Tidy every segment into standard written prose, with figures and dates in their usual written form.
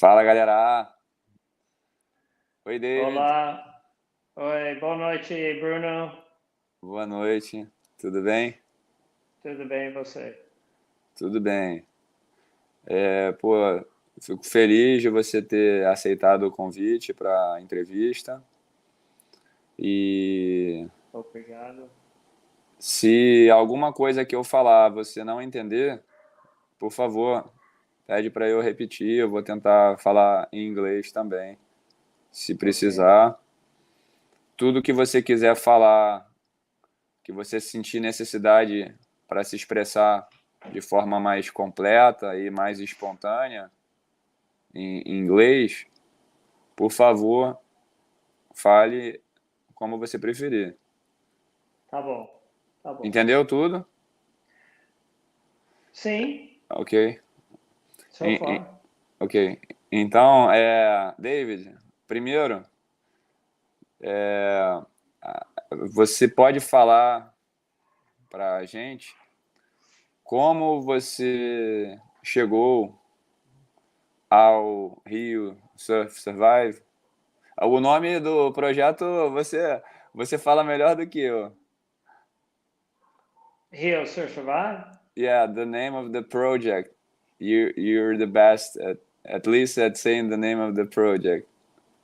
Fala, galera. Oi, David. Olá, oi, boa noite, Bruno. Boa noite. Tudo bem? Tudo bem, e você? Tudo bem. Pô, fico feliz de você ter aceitado o convite para a entrevista. E Obrigado. se alguma coisa que eu falar você não entender, por favor, pede para eu repetir. Eu vou tentar falar em inglês também, se Ok, precisar. Tudo que você quiser falar, que você sentir necessidade para se expressar de forma mais completa e mais espontânea em inglês, por favor, fale como você preferir. tá bom, tá bom. Entendeu tudo? Sim, Ok. so Em- em- far. ok. Então, David, primeiro, você pode falar para a gente como você chegou ao Rio Surf Survive? O nome do projeto você fala melhor do que eu. Rio Survive? Yeah, the name of the project. You're the best at least at saying the name of the project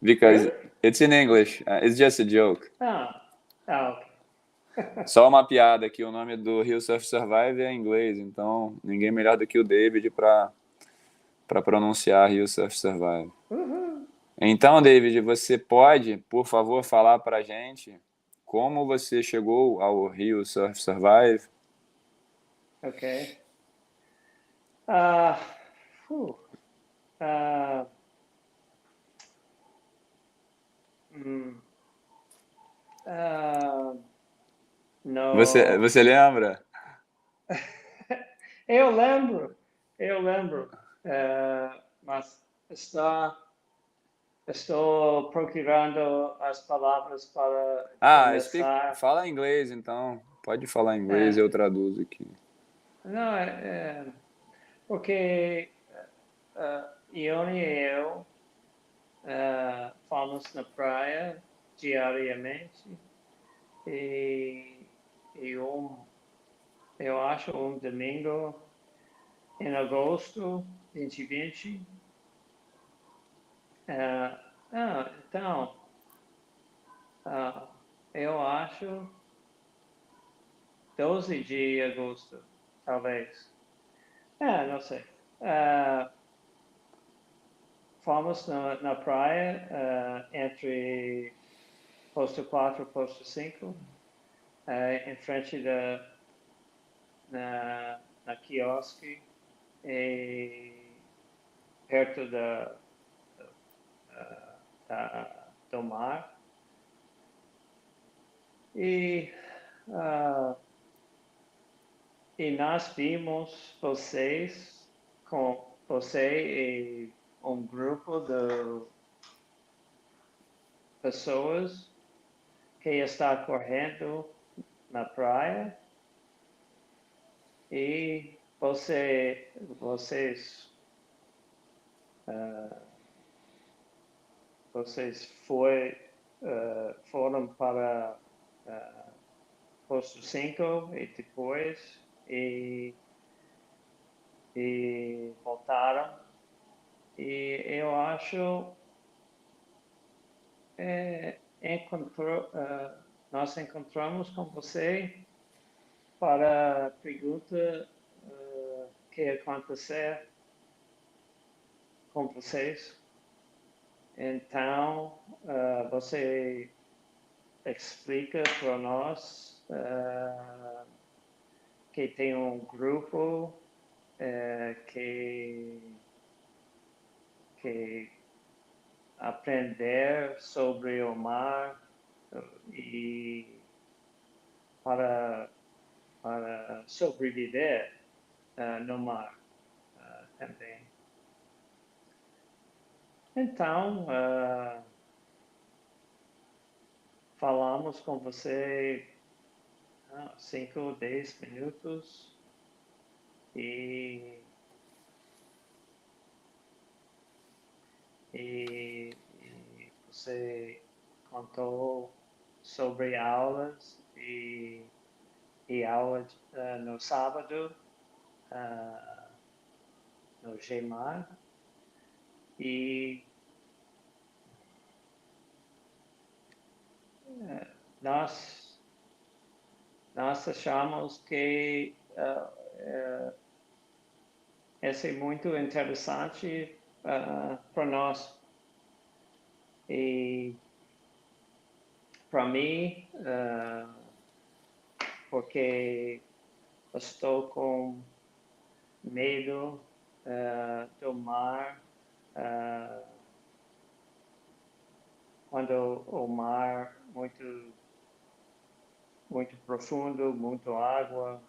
because Really? it's in English. It's just a joke. Ah, ok. Só uma piada que o nome do Rio Surf Survive é em inglês, então ninguém melhor do que o David para pronunciar Rio Surf Survive. Uhul. Então, David, você pode, por favor, falar para a gente como você chegou ao Rio Surf Survive? Ok. Ah, uh, ah, hum, ah, no. Você lembra? Eu lembro, eu lembro, mas estou procurando as palavras para começar. Fala inglês, então. Pode falar inglês, É, eu traduzo aqui. não, porque Ione e eu fomos na praia diariamente e, e eu acho um domingo em agosto de 2020. Então, ah, eu acho 12 de agosto, talvez. Não sei. Ah, fomos na praia, entre posto 4 e posto 5, em frente na quiosque e perto do mar. E, uh, e nós vimos você e um grupo de pessoas que está correndo na praia e uh, vocês foram para posto 5 e depois e voltaram. E eu acho nós encontramos com você para a pergunta que acontecer com vocês. Então, você explica para nós que tem um grupo que aprender sobre o mar e para, para sobreviver no mar também. Então, falamos com você 5, 10 minutos e contou sobre aulas e aula no sábado no GMAR. E nós achamos que esse é muito interessante para nós. E para mim, porque estou com medo do mar, quando o mar muito profundo, muito água,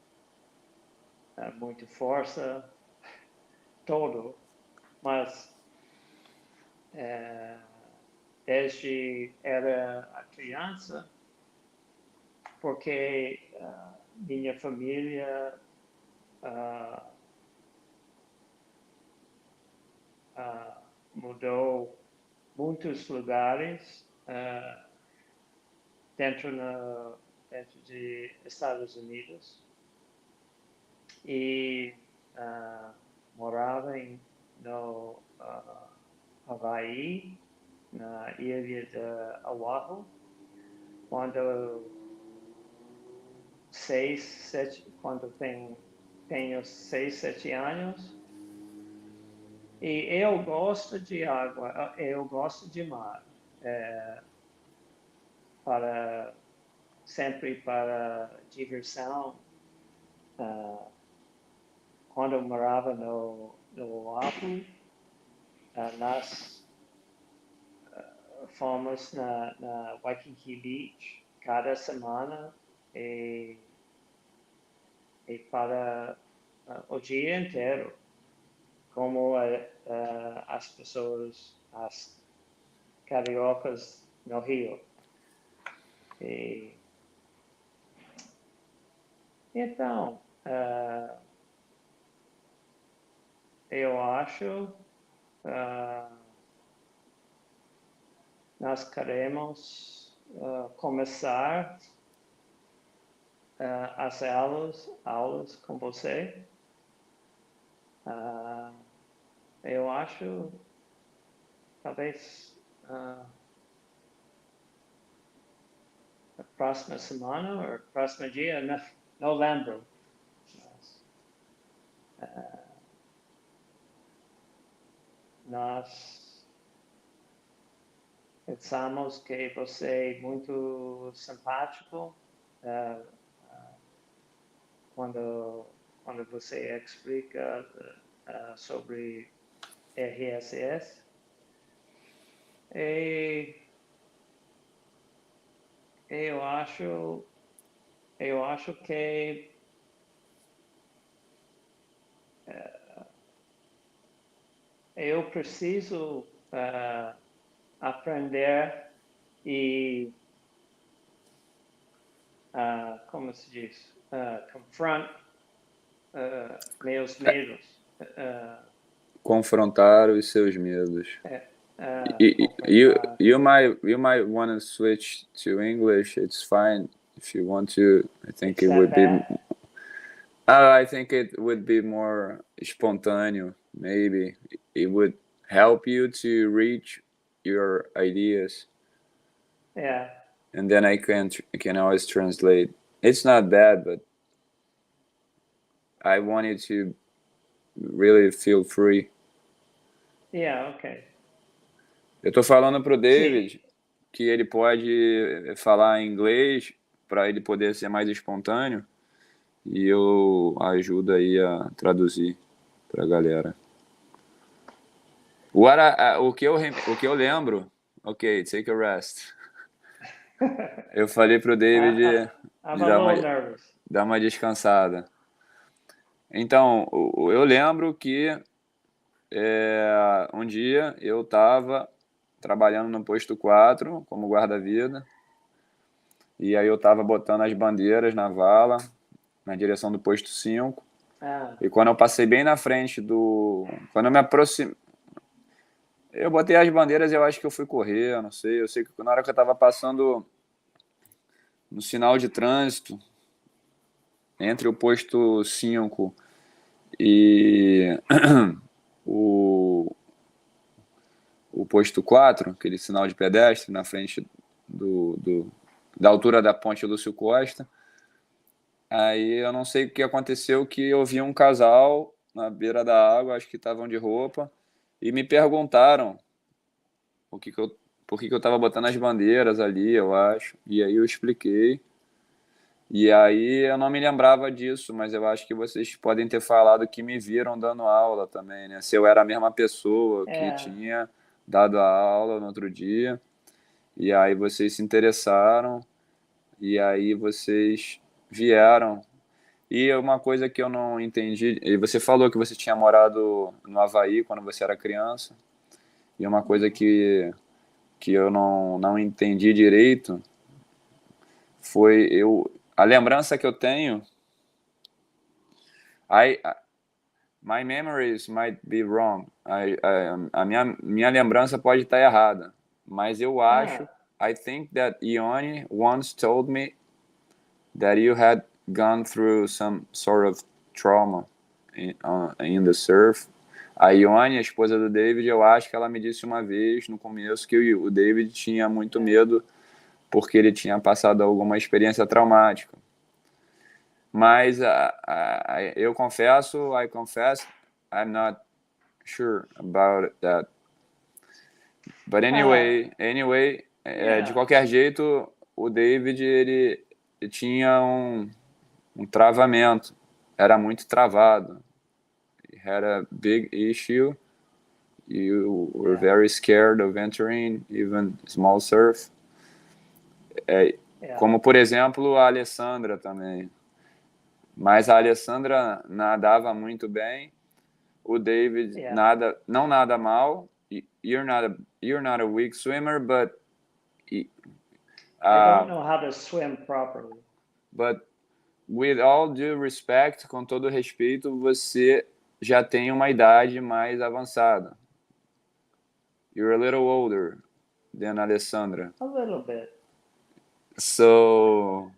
muita força, todo. Mas desde era a criança, porque minha família mudou muitos lugares dentro de Estados Unidos e morava no Havaí, na ilha de Oahu, quando tenho 6, 7 anos. E eu gosto de água, eu gosto de mar, sempre para diversão. Quando eu morava no Oahu, nós fomos na Waikiki Beach cada semana e para o dia inteiro, como as pessoas, as cariocas no Rio. E, então, eu acho nós queremos começar as aulas com você. Eu acho, talvez, a próxima semana ou próximo dia, não lembro. Nós pensamos que você é muito simpático quando você explica sobre RSS. E eu acho que eu preciso aprender e, como se diz, confront meus medos. Confrontar os seus medos. You might want to switch to English. It's fine if you want to. I think it would be. I think it would be more spontaneous. Maybe it would help you to reach your ideas. Yeah. And then I can always translate. It's not bad, but I want you to really feel free. Yeah, okay. Eu tô falando pro David que ele pode falar em inglês para ele poder ser mais espontâneo e eu ajudo aí a traduzir pra galera. O que eu lembro, ok, take a rest. Eu falei pro David dar uma descansada. Então, eu lembro que um dia eu estava trabalhando no posto 4 como guarda-vida e aí eu estava botando as bandeiras na vala na direção do posto 5 e quando eu passei bem na frente quando eu me aproximei, Eu botei as bandeiras e eu acho que eu fui correr, eu não sei. Eu sei que na hora que eu estava passando no sinal de trânsito, entre o posto 5 e o, o posto 4, aquele sinal de pedestre na frente da altura da ponte Lúcio Costa. Aí eu não sei o que aconteceu, que eu vi um casal na beira da água, acho que estavam de roupa, e me perguntaram por que eu estava botando as bandeiras ali, eu acho. E aí eu expliquei. E aí eu não me lembrava disso, mas eu acho que vocês podem ter falado que me viram dando aula também, né? Se eu era a mesma pessoa que É, tinha dado a aula no outro dia. E aí vocês se interessaram, e aí vocês vieram. E uma coisa que eu não entendi, e você falou que você tinha morado no Havaí quando você era criança, e uma coisa que eu não entendi direito foi a lembrança que eu tenho. I, my memories might be wrong. A minha lembrança pode estar errada, mas eu acho. ah, I think that Ione once told me that you had gone through some sort of trauma in the surf. A Ione, a esposa do David, eu acho que ela me disse uma vez no começo que o David tinha muito medo porque ele tinha passado alguma experiência traumática. Mas eu confesso, I confess, I'm not sure about that. But uh, anyway, de yeah, qualquer jeito, o David ele tinha um travamento, era muito travado. He had a big issue. You were yeah, very scared of entering even small surf. yeah, Como por exemplo a Alessandra também. Mas a Alessandra nadava muito bem. O David yeah. não nada mal. You're not a weak swimmer, I don't uh, know how to swim properly. but with all due respect, com todo respeito, você já tem uma idade mais avançada. You're a little older than Alessandra. A little bit. So,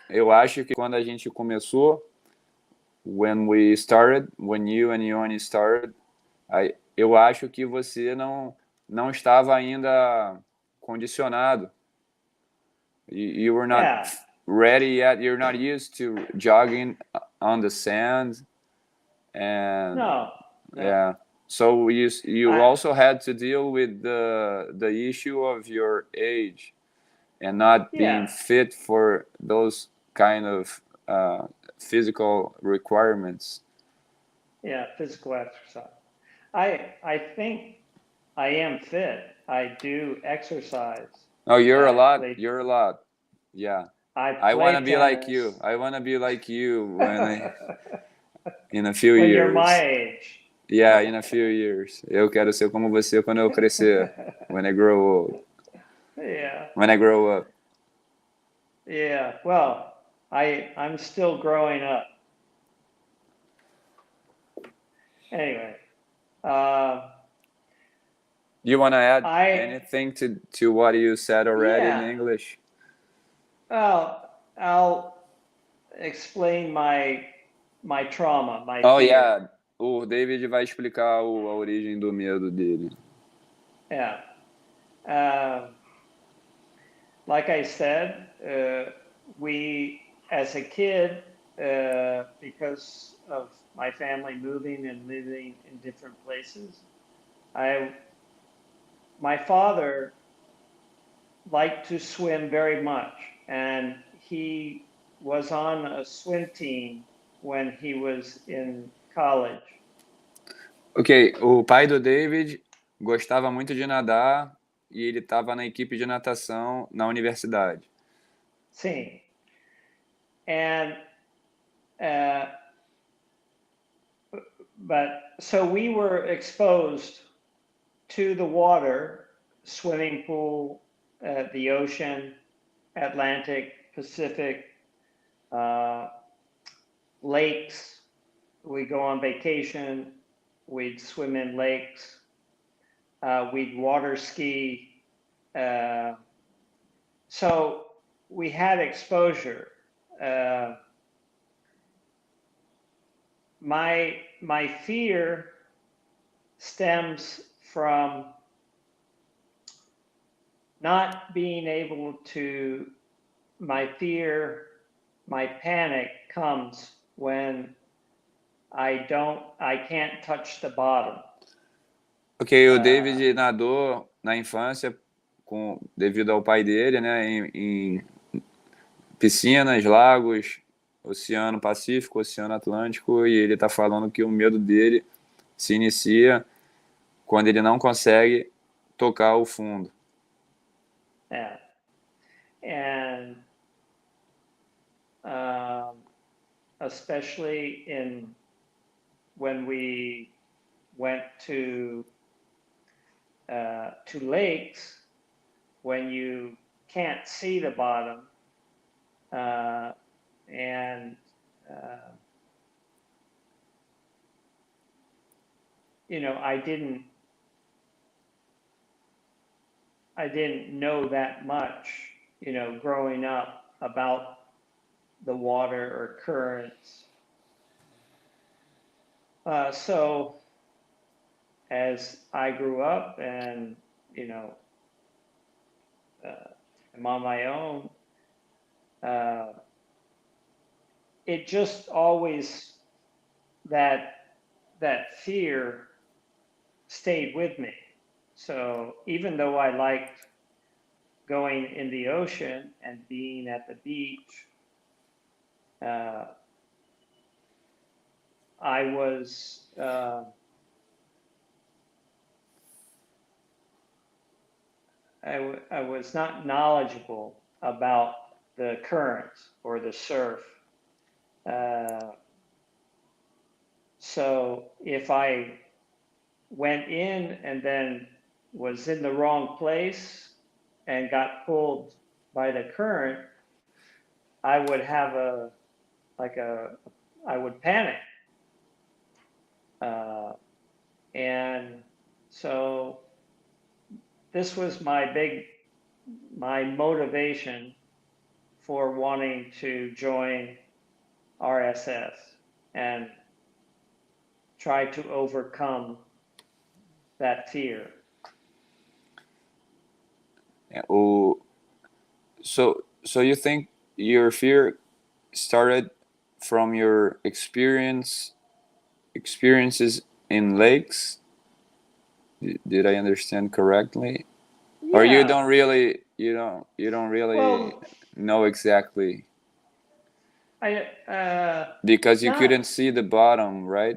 eu acho que quando a gente começou, when you and Yoni started, eu acho que você não estava ainda condicionado. You were not Yeah. ready yet. You're not used to jogging on the sand, and No, no. yeah. So you I, also had to deal with the issue of your age and not being yeah, fit for those kind of physical requirements. yeah, physical exercise. I think I am fit. I do exercise. Oh, you're a I lot. play You're a lot. Yeah. I I want play to be like you. tennis. I want to be like you in a few When you're my years. age. Yeah, in a few years. Eu quero ser como você quando eu crescer. When I grow old. Yeah. When I grow up. Yeah. Well, I'm still growing up. Anyway, uh, Do you want to add I anything to what you said already in yeah. English? Well, I'll explain my trauma, my Oh, fear. yeah. O David vai explicar a origem do medo dele. Yeah. Like I said, we, as a kid, because of my family moving and living in different places, my father liked to swim very much, and he was on a swim team when he was in college. Ok, o pai do David gostava muito de nadar e ele estava na equipe de natação na universidade. Sim. And but so we were exposed to the water, swimming pool, the ocean, Atlantic, Pacific, lakes. We go on vacation, we'd swim in lakes. we'd water ski. So we had exposure. My fear stems from not being able to, my panic comes when I can't touch the bottom. Ok, o David nadou na infância devido ao pai dele, né, em piscinas, lagos, Oceano Pacífico, Oceano Atlântico, e ele está falando que o medo dele se inicia quando ele não consegue tocar o fundo. Yeah. And especially when we went to lakes, when you can't see the bottom, and you know, I didn't know that much, you know, growing up about the water or currents. So as I grew up and, you know, I'm on my own, it just always, that fear stayed with me. So even though I liked going in the ocean and being at the beach, I was not knowledgeable about the currents or the surf. So if I went in and then was in the wrong place and got pulled by the current, I would have I would panic. And so this was my motivation for wanting to join RSS and try to overcome that fear. So you think your fear started from your experiences in lakes? Did I understand correctly? Yeah. Or you don't really well, know exactly? Because you couldn't see the bottom, right?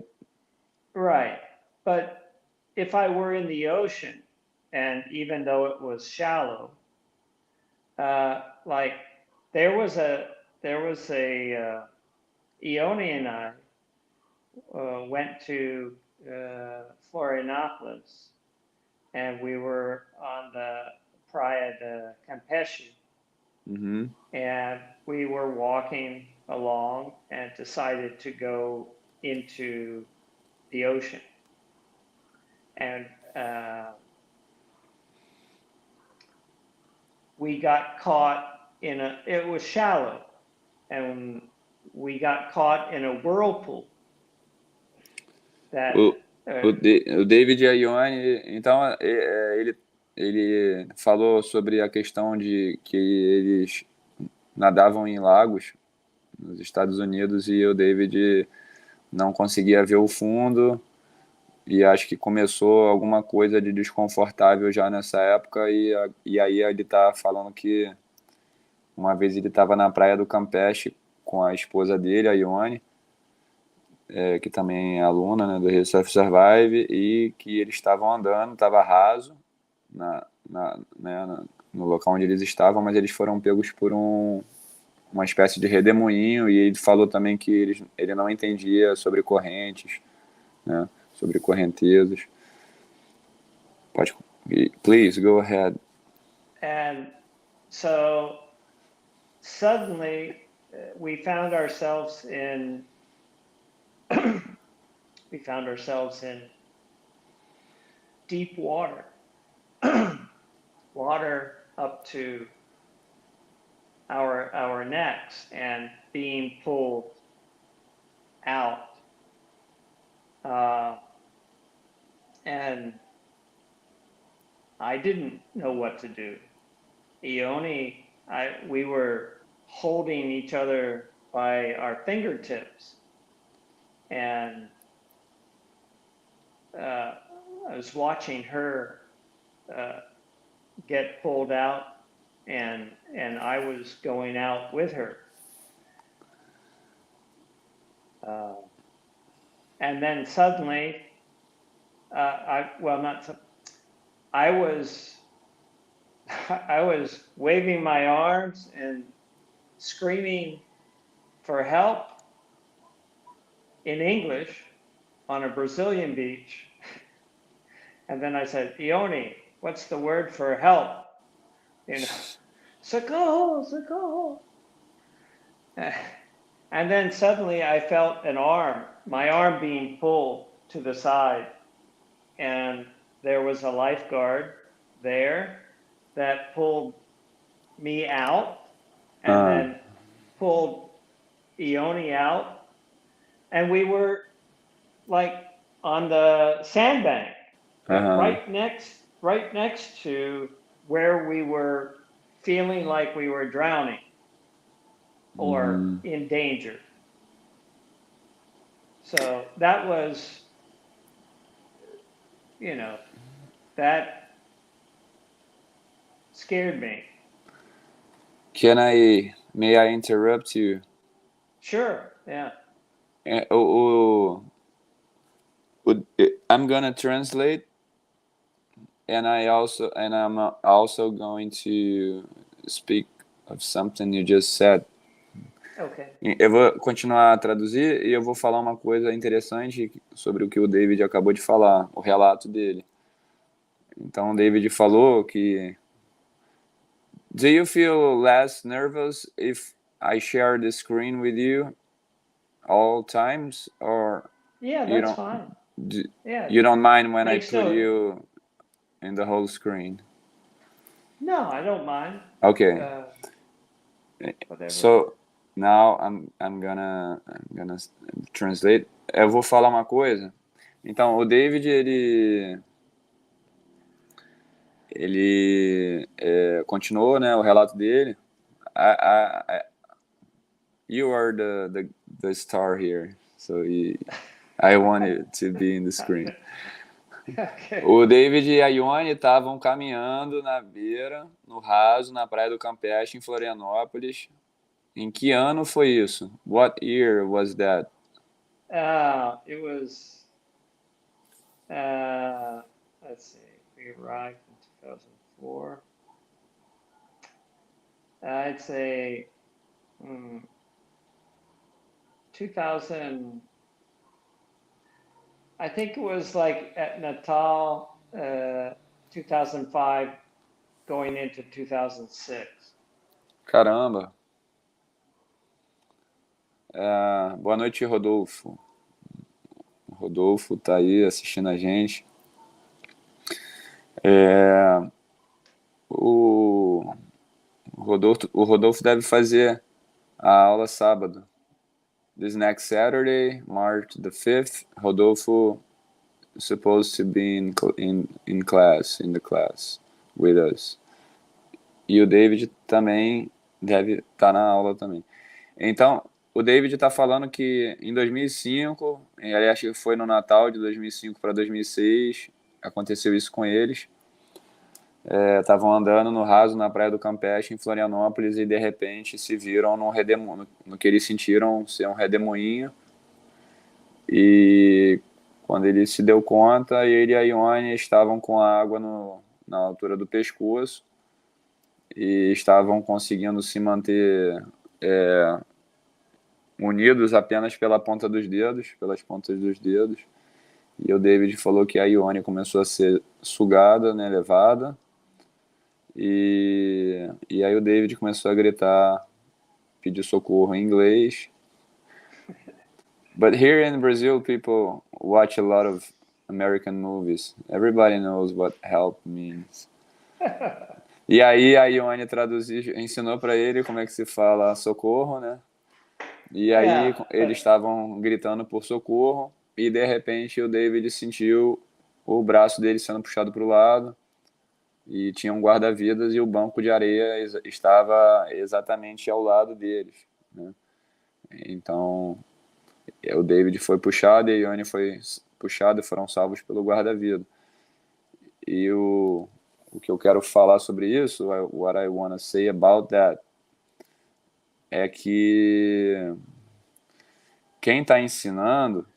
Right. But if I were in the ocean, and even though it was shallow, like there was a Ione and I went to Florianopolis, and we were on the Praia de Campeche, and we were walking along and decided to go into the ocean. And we got caught it was shallow, and we got caught in a whirlpool. O David e a Ione, então, ele falou sobre a questão de que eles nadavam em lagos nos Estados Unidos e o David não conseguia ver o fundo, e acho que começou alguma coisa de desconfortável já nessa época, e aí ele tá falando que uma vez ele estava na praia do Campeche com a esposa dele, a Ione, que também é aluna, né, do Surf Survive, e que eles estavam andando, estava raso no local onde eles estavam, mas eles foram pegos por uma espécie de redemoinho, e ele falou também que ele não entendia sobre correntes, né, sobre correntezas. Please, go ahead. And so suddenly we found ourselves in deep water, water up to our necks and being pulled out. And I didn't know what to do. We were holding each other by our fingertips, and I was watching her get pulled out, and I was going out with her. And then suddenly, I was waving my arms and screaming for help in English on a Brazilian beach. And then I said, Ione, what's the word for help? You know, socorro, socorro. And then suddenly I felt my arm being pulled to the side. And there was a lifeguard there that pulled me out and then pulled Ione out. And we were like on the sandbank, right next to where we were feeling like we were drowning or in danger. So that was, that scared me. May I interrupt you? Sure, yeah. I'm gonna translate, and I'm also going to speak of something you just said. Okay. Eu vou continuar a traduzir e eu vou falar uma coisa interessante sobre o que o David acabou de falar, o relato dele. Então, o David falou que do you feel less nervous if I share the screen with you all times, or yeah, that's fine. You don't mind when I put no... you in the whole screen? No, I don't mind. Okay. Whatever. So now I'm gonna translate. Eu vou falar uma coisa. Então, o David, ele continuou, né, o relato dele. You are the star here, so I wanted to be in the screen. Okay. O David e a Ione estavam caminhando na beira, no raso, na Praia do Campeche, em Florianópolis. Em que ano foi isso? What year was that? It was, let's see, we arrived in 2004. I'd say 2000, I think it was like at Natal, 2005, going into 2006. Caramba. Boa noite, Rodolfo. O Rodolfo tá aí assistindo a gente. O Rodolfo deve fazer a aula sábado. This next Saturday, March the 5th, Rodolfo is supposed to be in the class with us. E o David também deve estar na aula também. Então, o David está falando que em 2005, acho que foi no Natal de 2005 para 2006, aconteceu isso com eles. Estavam andando no raso na Praia do Campeche, em Florianópolis, e de repente se viram no que eles sentiram ser um redemoinho. E quando ele se deu conta, ele e a Ione estavam com a água na altura do pescoço e estavam conseguindo se manter unidos apenas pelas pontas dos dedos. E o David falou que a Ione começou a ser sugada, né, levada. E aí o David começou a gritar, pedir socorro em inglês. But here in Brazil, people watch a lot of American movies. Everybody knows what help means. E aí a Ione ensinou para ele como é que se fala socorro, né? E aí eles estavam gritando por socorro e de repente o David sentiu o braço dele sendo puxado para o lado e tinha um guarda-vidas e o banco de areia estava exatamente ao lado deles, né? Então o David foi puxado e a Ione foi puxada e foram salvos pelo guarda-vidas. E o que eu quero falar sobre isso, what I want to say about that, é que quem está ensinando,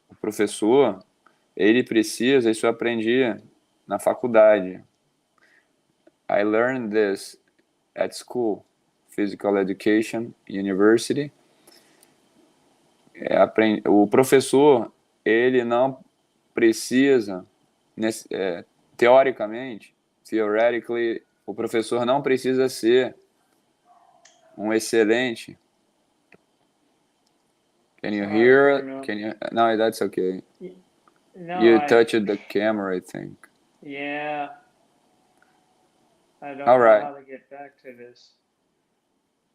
o professor, ele precisa, isso eu aprendi na faculdade. I learned this at school, Physical Education University. O professor, ele não precisa, teoricamente, theoretically, o professor não precisa ser um excelente. Can you hear? No, that's okay. No, you touched the camera, I think. Yeah. I don't All know right. how to get back to this.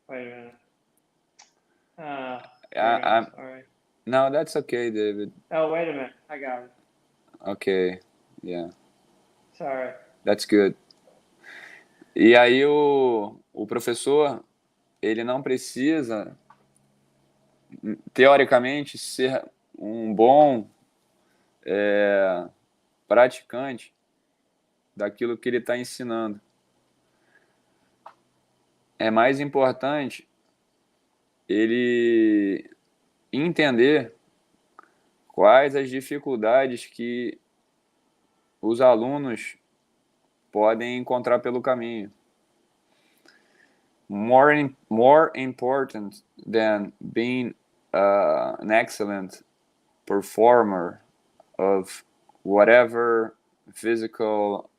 Wait a minute. Sorry. No, that's okay, David. Oh, wait a minute. I got it. Okay, yeah. Sorry. That's good. E aí o professor, ele não precisa, teoricamente, ser um bom praticante daquilo que ele está ensinando. É mais importante ele entender quais as dificuldades que os alunos podem encontrar pelo caminho. More important than being an excellent performer of whatever physical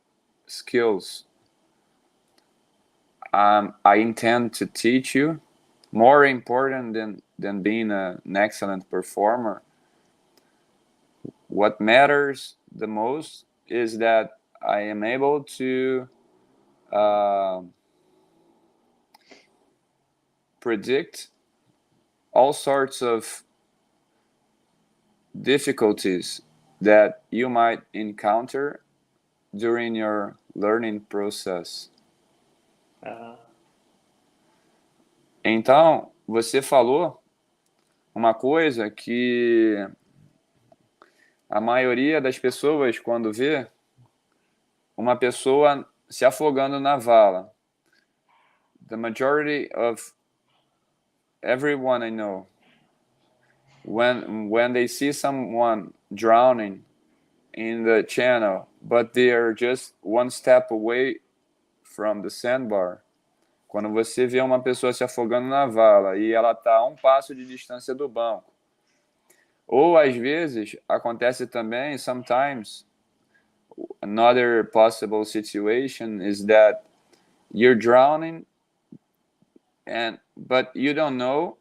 skills I intend to teach you, more important than being an excellent performer, what matters the most is that I am able to predict all sorts of difficulties that you might encounter during your learning process. Então, você falou uma coisa que a maioria das pessoas, quando vê uma pessoa se afogando na vala, the majority of everyone I know, when they see someone drowning in the channel, but they are just one step away from the sandbar, quando você vê uma pessoa se afogando na vala e ela está a um passo de distância do banco, ou às vezes acontece também, sometimes, another possible situation is that you're drowning, but you don't know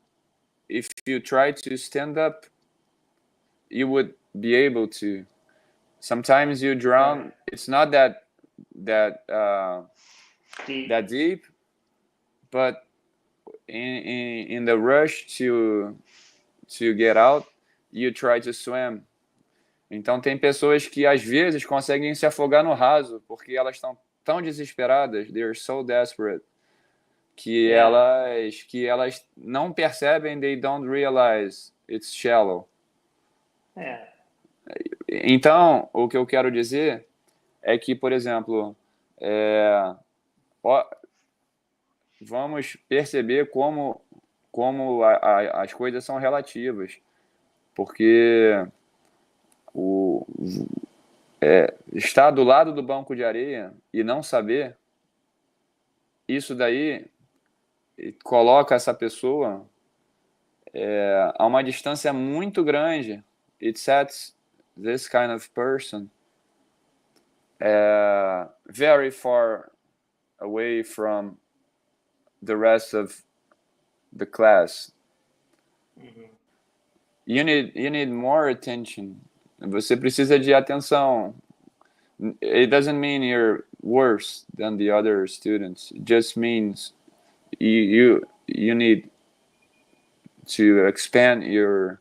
if you try to stand up, you would be able to. Sometimes you drown. Right. It's not that deep, but in the rush to get out, you try to swim. Então tem pessoas que às vezes conseguem se afogar no raso porque elas estão tão desesperadas, they're so desperate, que elas não percebem, they don't realize it's shallow. Então, o que eu quero dizer é que, por exemplo, vamos perceber como as coisas são relativas, porque estar do lado do banco de areia e não saber, isso daí coloca essa pessoa a uma distância muito grande. It sets this kind of person very far away from the rest of the class. you need more attention. Você precisa de atenção. It doesn't mean you're worse than the other students. It just means you need to expand your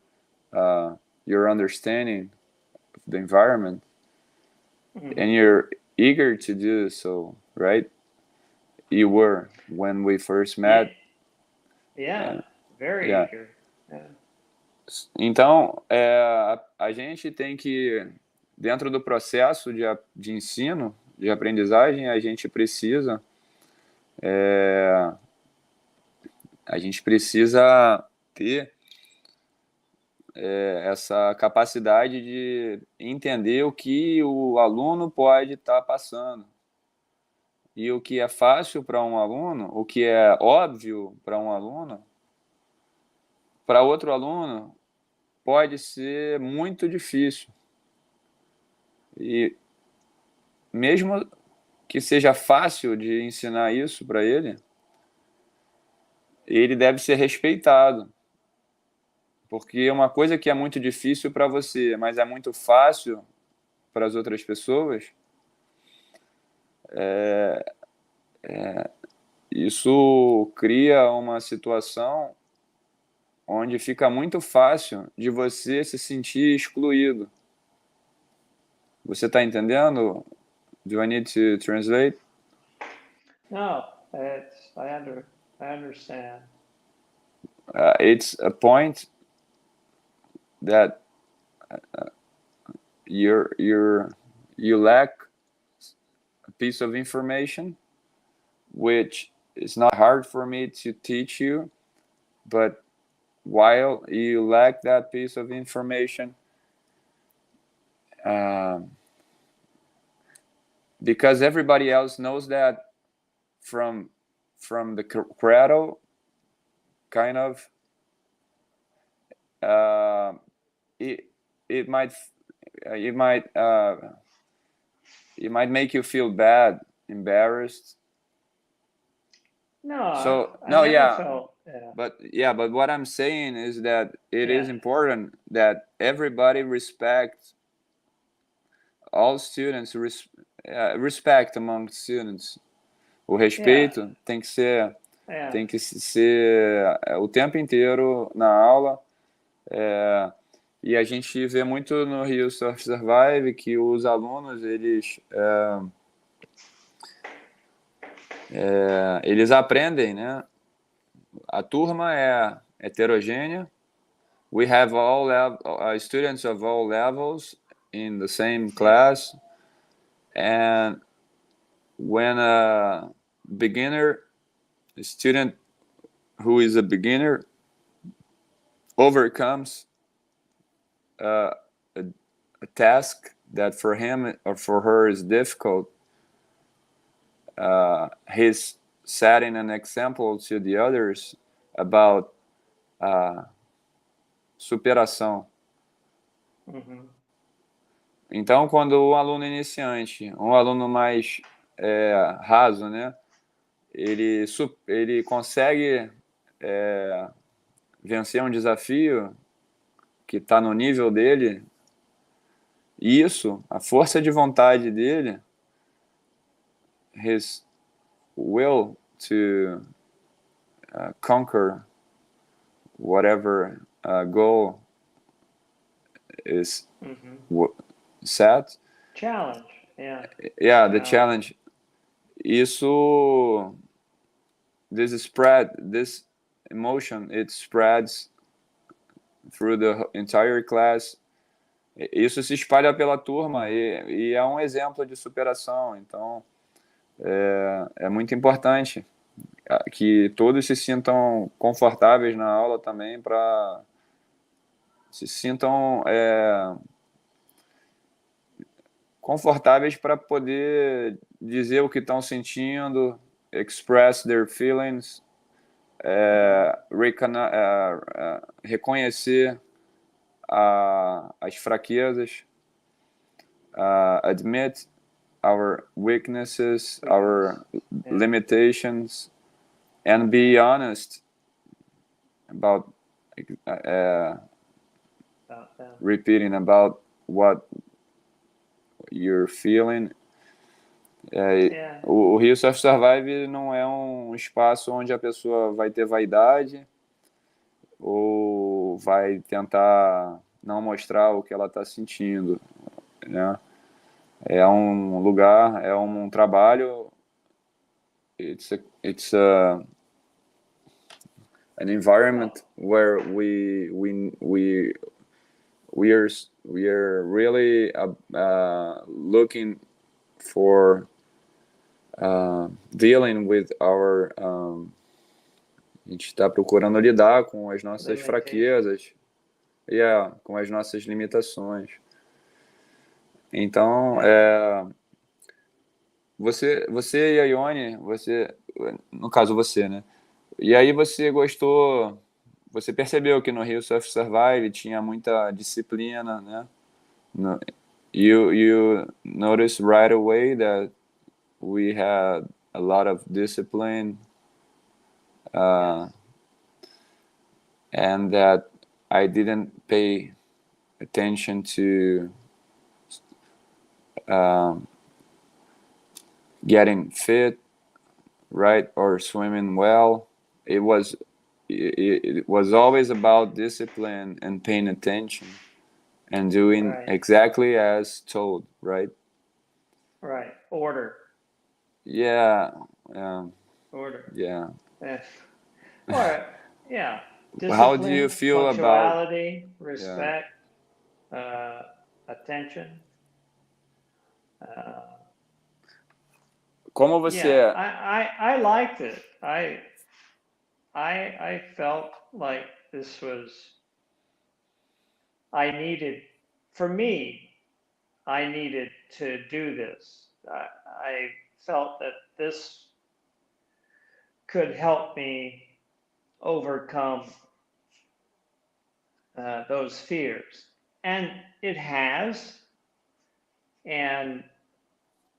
understanding of the environment, and you're eager to do so, right? You were when we first met. Yeah, very yeah. eager. Yeah. Então, a gente tem que, dentro do processo de ensino, de aprendizagem, a gente precisa ter essa capacidade de entender o que o aluno pode estar passando. E o que é fácil para um aluno, o que é óbvio para um aluno, para outro aluno pode ser muito difícil. E mesmo que seja fácil de ensinar isso para ele, ele deve ser respeitado. Porque uma coisa que é muito difícil para você, mas é muito fácil para as outras pessoas, isso cria uma situação onde fica muito fácil de você se sentir excluído. Você está entendendo? Do I need to translate? No, I understand. It's a point that you lack a piece of information, which is not hard for me to teach you, but while you lack that piece of information, because everybody else knows that from the cradle, kind of, it might make you feel bad, embarrassed. No, Felt, but what I'm saying is that it is important that everybody respect all students, respect among students. O respeito tem que ser o tempo inteiro na aula. E a gente vê muito no Rio Surf Survive que os alunos, eles aprendem, né? A turma é heterogênea. We have students of all levels in the same class. And when a student who is a beginner overcomes a task that for him or for her is difficult, he's setting an example to the others about superação. Então, quando o aluno iniciante, um aluno mais raso, né, ele consegue vencer um desafio que está no nível dele, e isso, a força de vontade dele, his will to conquer whatever goal is set. Challenge, the challenge. Isso, this emotion, it spreads through the entire class. Isso se espalha pela turma e é um exemplo de superação. Então, é muito importante que todos se sintam confortáveis na aula também, para se sintam confortáveis para poder dizer o que estão sentindo, express their feelings, reconhecer as fraquezas, admit our weaknesses, our limitations, and be honest about about them. repeating about what you're feeling. Yeah. O Rio Surf Survive não é um espaço onde a pessoa vai ter vaidade ou vai tentar não mostrar o que ela está sentindo, né? É um lugar, é um trabalho. It's an environment where we are really looking for dealing with our a gente está procurando lidar com as nossas fraquezas com as nossas limitações. Então, você e a Ione, no caso você, né? E aí você gostou, você percebeu que no Rio Surf Survive tinha muita disciplina, né? You noticed right away that we had a lot of discipline, and that I didn't pay attention to getting fit, right, or swimming well. It was always about discipline and paying attention and doing exactly as told, right? Right. Order. Yeah. Order. Yeah. All right. Yeah. Discipline, how do you feel punctuality, respect, attention. Como você? Yeah, I liked it. I felt like this was. For me, I needed to do this. I felt that this could help me overcome those fears, and it has.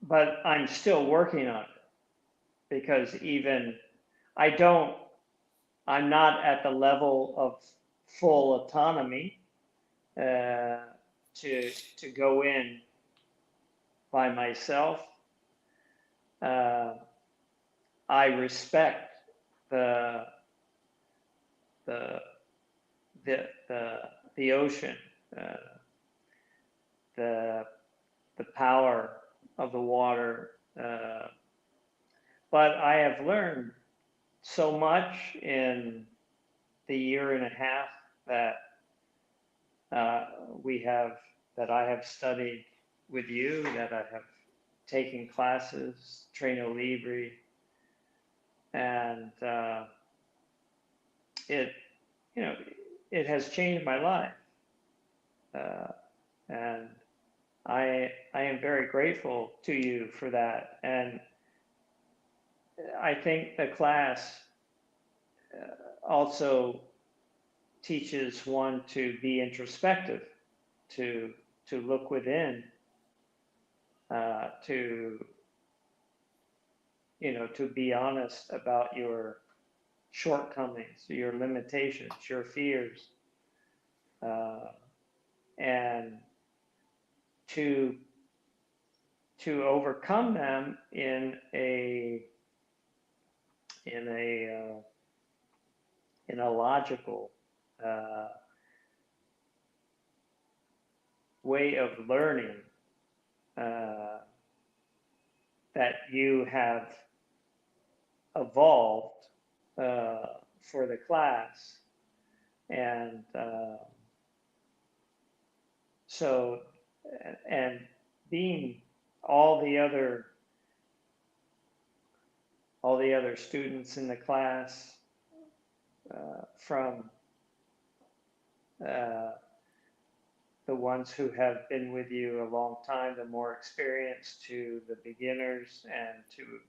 But I'm still working on it, because I'm not at the level of full autonomy to go in by myself. I respect the ocean, the power of the water, but I have learned so much in the year and a half that that I have studied with you, that I have taken classes, Traino Libre, and it has changed my life, and I am very grateful to you for that. And I think the class also teaches one to be introspective, to look within, to be honest about your shortcomings, your limitations, your fears, and to overcome them in a logical way of learning that you have evolved for the class. And and being all the other students in the class, from the ones who have been with you a long time, the more experienced, to the beginners, and to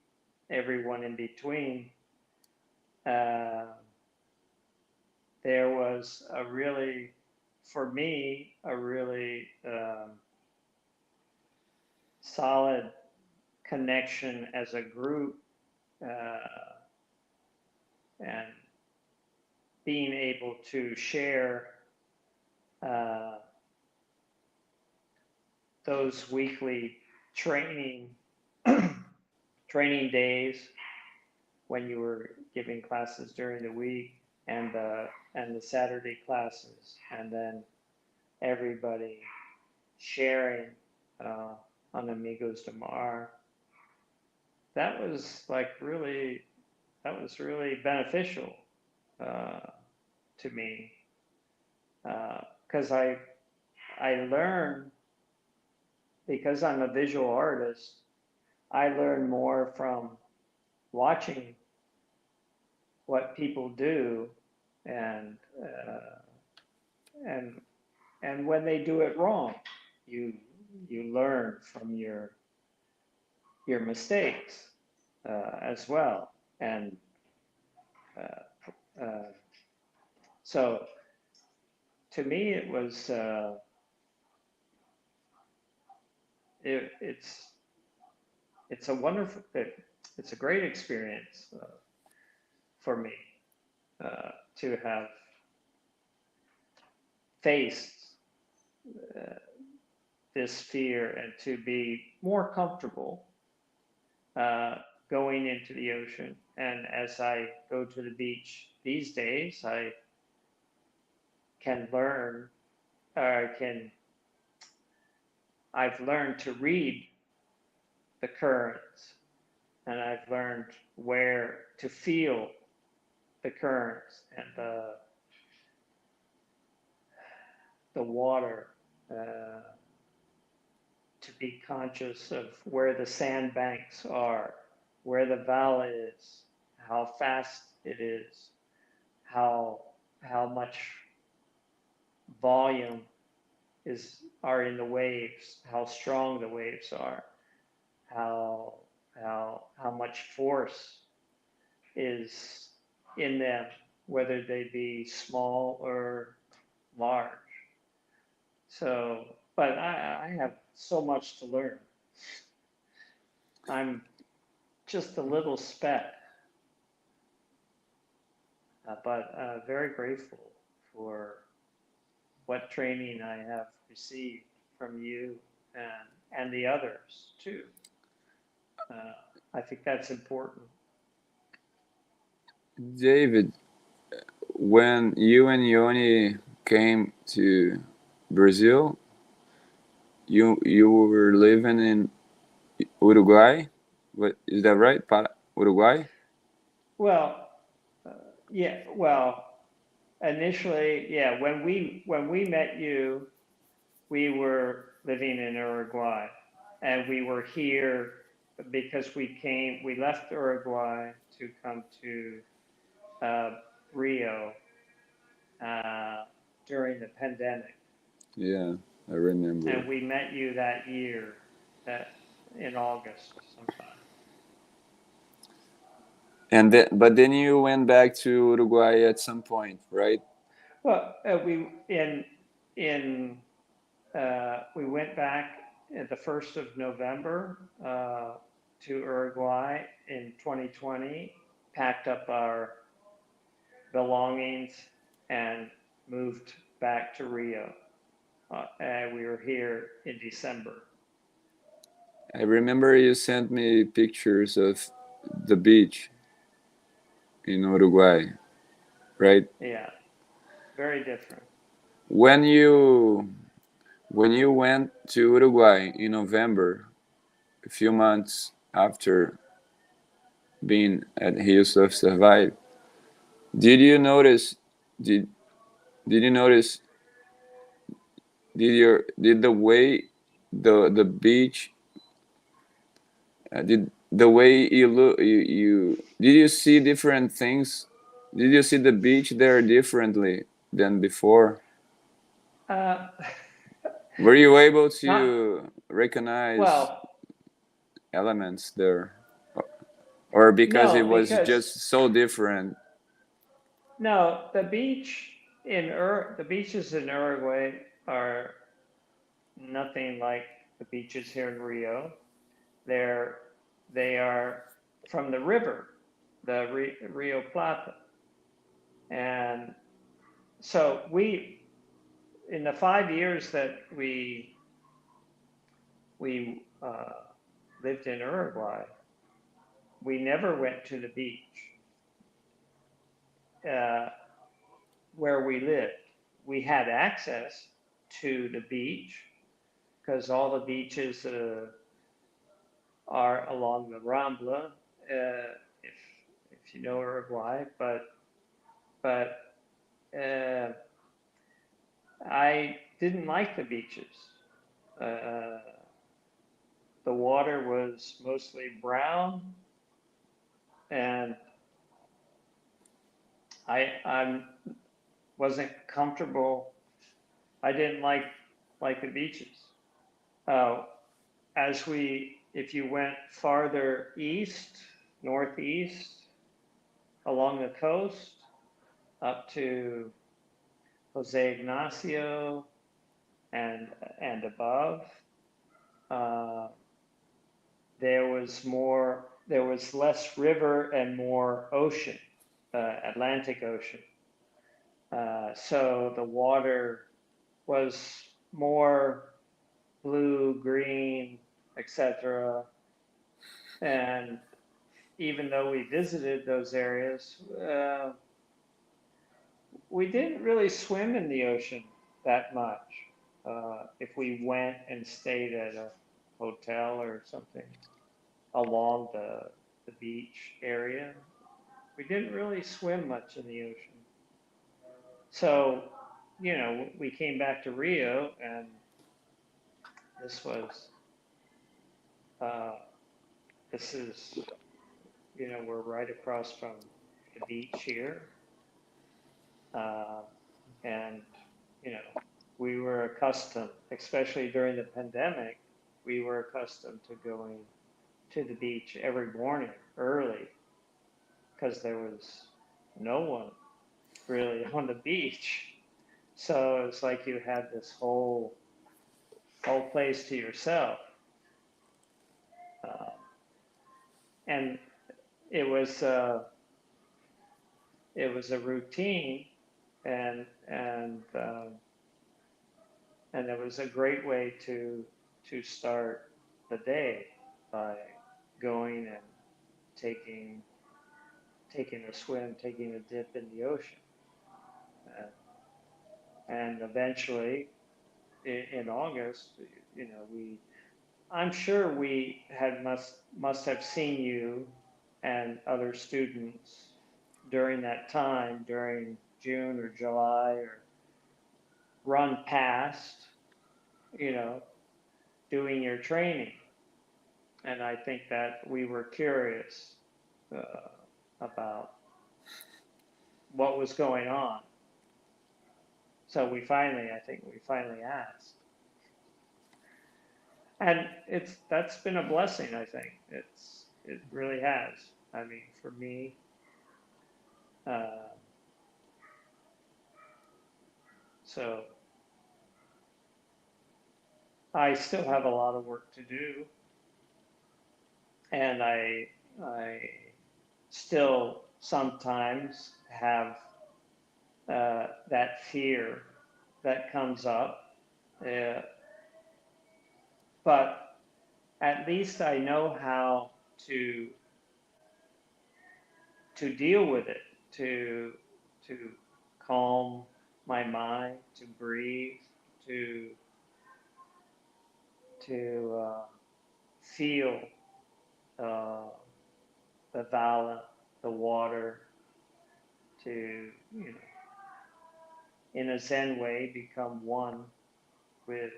everyone in between, there was for me, a really solid connection as a group, and being able to share uh, those weekly training training days when you were giving classes during the week and the Saturday classes, and then everybody sharing uh, on Amigos de Mar. That was really beneficial uh, to me because I learn, because I'm a visual artist, I learn more from watching what people do, and and and when they do it wrong, you you learn from your mistakes as well. And uh, uh, so to me, it was it's a wonderful, it's a great experience for me to have faced uh, this fear and to be more comfortable uh, going into the ocean. And as I go to the beach these days, I can learn, I've learned to read the currents, and I've learned where to feel the currents and the water, to be conscious of where the sandbanks are, where the valley is, how fast it is, how much volume are in the waves, how strong the waves are, how much force is in them, whether they be small or large. So, but I have so much to learn. I'm just a little speck, but very grateful for what training I have received from you and the others too. I think that's important. David, when you and Yoni came to Brazil, you were living in Uruguay. What is that right? Uruguay? Well, uh, yeah. Well, initially, yeah. When we met you, we were living in Uruguay, and we were here because we left Uruguay to come to uh, Rio during the pandemic, Yeah, I remember. and we met you that year, that in August sometime. But then you went back to Uruguay at some point, right? Well, in we went back at the 1st of November to Uruguay in 2020, packed up our belongings, and moved back to Rio. And we were here in December. I remember you sent me pictures of the beach in Uruguay, right? Yeah, very different. When you went to Uruguay in November, a few months after being at Hills of Survive, did you notice did did you notice did the way the beach did the way you look you did you see different things? Did you see the beach there differently than before? Uh, Were you able not to recognize well. elements there, or because it No, was because just so different? no, the beaches in Uruguay are nothing like the beaches here in Rio. They're they are from the river, the Rio Plata, and so in the 5 years that we lived in Uruguay, we never went to the beach where we lived. We had access to the beach because all the beaches are along the Rambla, if you know Uruguay, but I didn't like the beaches. Uh, the water was mostly brown, and I wasn't comfortable. I didn't like the beaches. Uh, if you went farther east, northeast, along the coast, up to Jose Ignacio and above, uh, there was less river and more ocean, Atlantic Ocean. So the water was more blue, green, etc. And even though we visited those areas, we didn't really swim in the ocean that much. If we went and stayed at a hotel or something along the beach area, we didn't really swim much in the ocean. So, we came back to Rio, and this was, this is, we're right across from the beach here. And, we were accustomed, especially during the pandemic, we were accustomed to going to the beach every morning early because there was no one really on the beach. So it's like you had this whole place to yourself. And it was a routine, and it was a great way to start the day by going and taking a swim, taking a dip in the ocean, and eventually in August, I'm sure we must have seen you and other students during that time, during June or July, or run past, doing your training. And I think that we were curious about what was going on. So I think we finally asked. And that's been a blessing, I think. It really has. I mean, for me, so I still have a lot of work to do, and I still sometimes have that fear that comes up, but at least I know how to deal with it, to calm my mind, to breathe, to feel the vala, the water, to in a Zen way become one with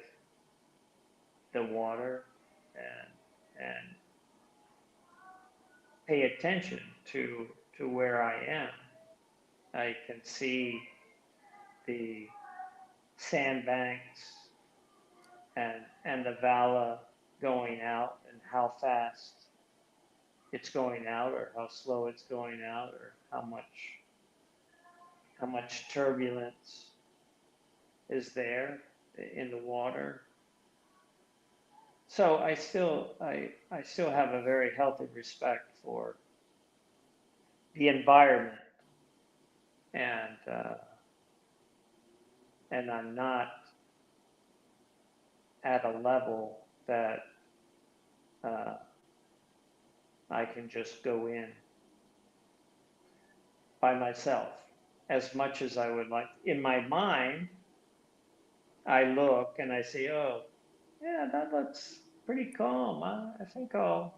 the water, and pay attention to where I am. I can see the sandbanks and the vala going out, and how fast it's going out, or how slow it's going out, or how much turbulence is there in the water. So I still have a very healthy respect for the environment, and I'm not at a level that I can just go in by myself as much as I would like. In my mind, I look and I say, oh, yeah, that looks pretty calm. I think I'll,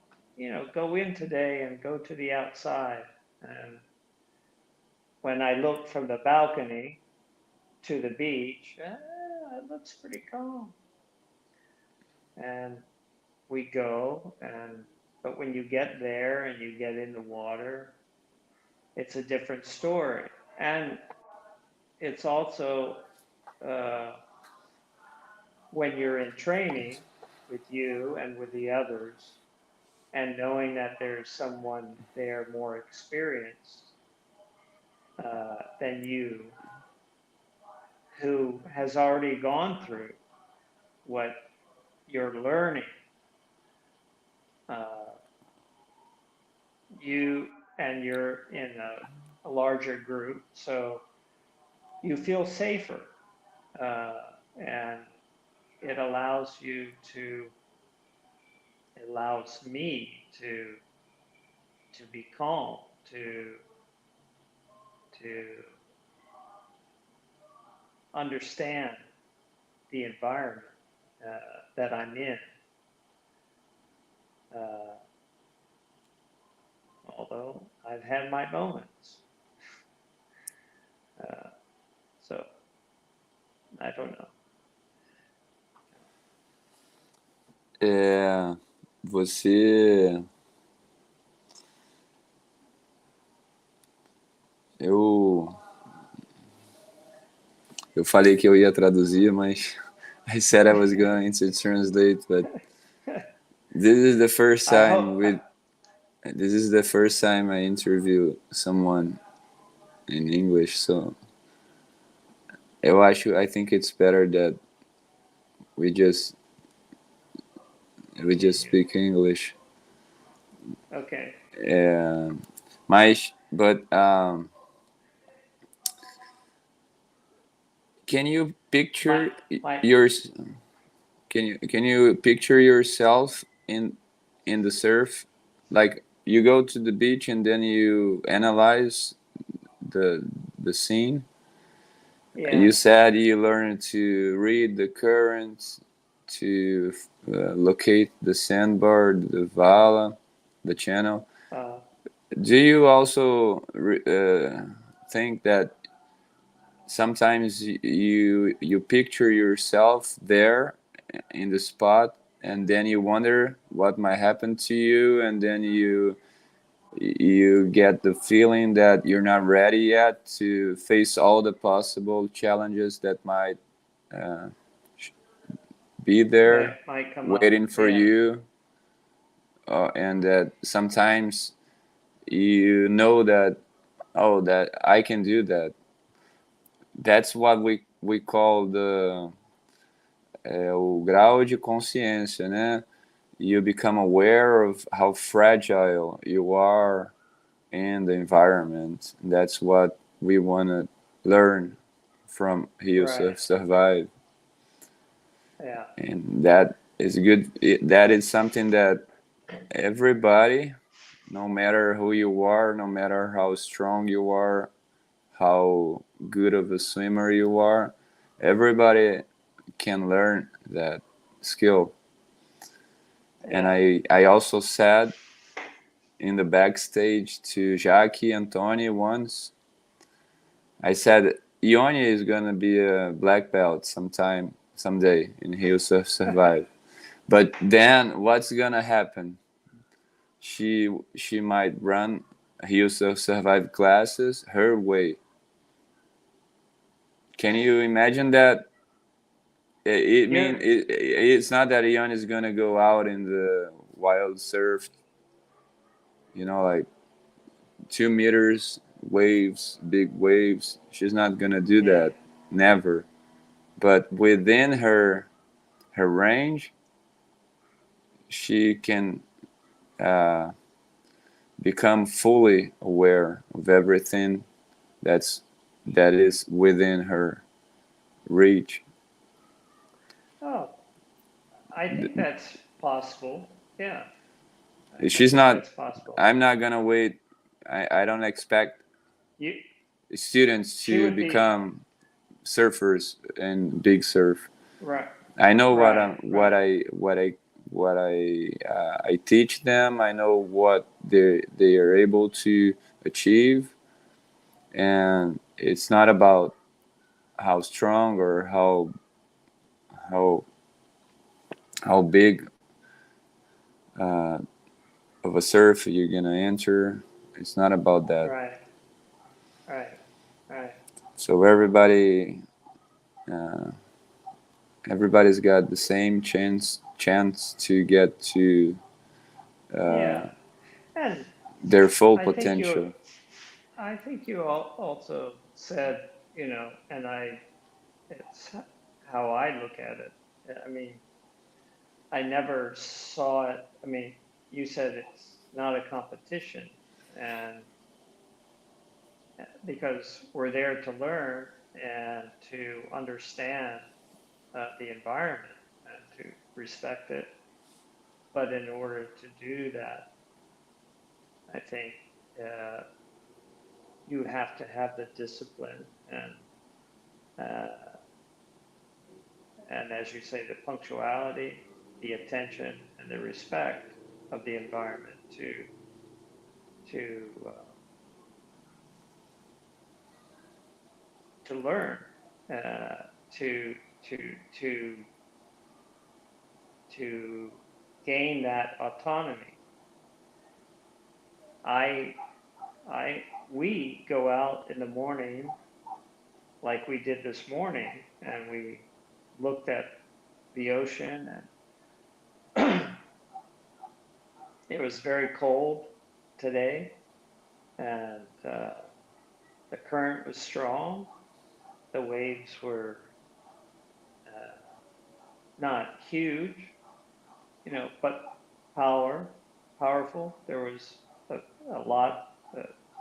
go in today and go to the outside. And when I look from the balcony to the beach, it looks pretty calm. And we go, but when you get there and you get in the water, it's a different story. And it's also when you're in training with you and with the others, and knowing that there's someone there more experienced than you, who has already gone through what you're learning, uh, you're in a larger group, so you feel safer, and it allows it allows me to be calm, to understand the environment that I'm in. Uh, Although I've had my moments. So I don't know. Você. Eu falei que eu ia traduzir, mas I said I was going to translate, but this is the first time this is the first time I interview someone in English, so I think it's better that we just speak English. Okay. But can you picture can you picture yourself in the surf? Like you go to the beach and then you analyze the scene. Yeah. You said you learned to read the current, to locate the sandbar, the vala, the channel. Do you also think that sometimes you picture yourself there in the spot, and then you wonder what might happen to you, and then you get the feeling that you're not ready yet to face all the possible challenges that might uh, be there might come waiting up. for you, and that sometimes you know that, oh, that I can do that. That's what we call o grau de consciência, né? You become aware of how fragile you are in the environment. That's what we want to learn from Heels of Survive. Yeah. And that is good. That is something that everybody, no matter who you are, no matter how strong you are, how good of a swimmer you are, everybody can learn that skill. Yeah. And I also said in the backstage to Jackie and Tony once, I said, Ione is gonna be a black belt someday in Heels of Survive. But then what's gonna happen? She might run Heels of Survive classes her way. Can you imagine that? It's not that Ione is gonna go out in the wild surf, like 2 meters waves, big waves. She's not gonna do that, never. But within her range, she can uh, become fully aware of everything that is within her reach. Oh, I think that's possible. Yeah. I She's think not. that's possible. I'm not gonna wait. I don't expect You, students she to would be become surfers and big surf. right, I know right, right, I teach them. I know what they are able to achieve, and it's not about how strong or how how big uh, of a surf you're gonna enter. It's not about that. right, right, right. So uh, everybody's got the same chance to get to uh, Yeah. And their full I think you, potential. I think you also said, and it's how I look at it. I mean, I never saw it. I mean, you said it's not a competition, and because we're there to learn and to understand the environment and to respect it. But in order to do that, I think uh, you have to have the discipline uh, and as you say, the punctuality, the attention, and the respect of the environment to uh, to learn, to to to to gain that autonomy. I I we go out in the morning like we did this morning, and we looked at the ocean, and it was very cold today, and the current was strong. The waves were uh, not huge, but powerful. There was a lot.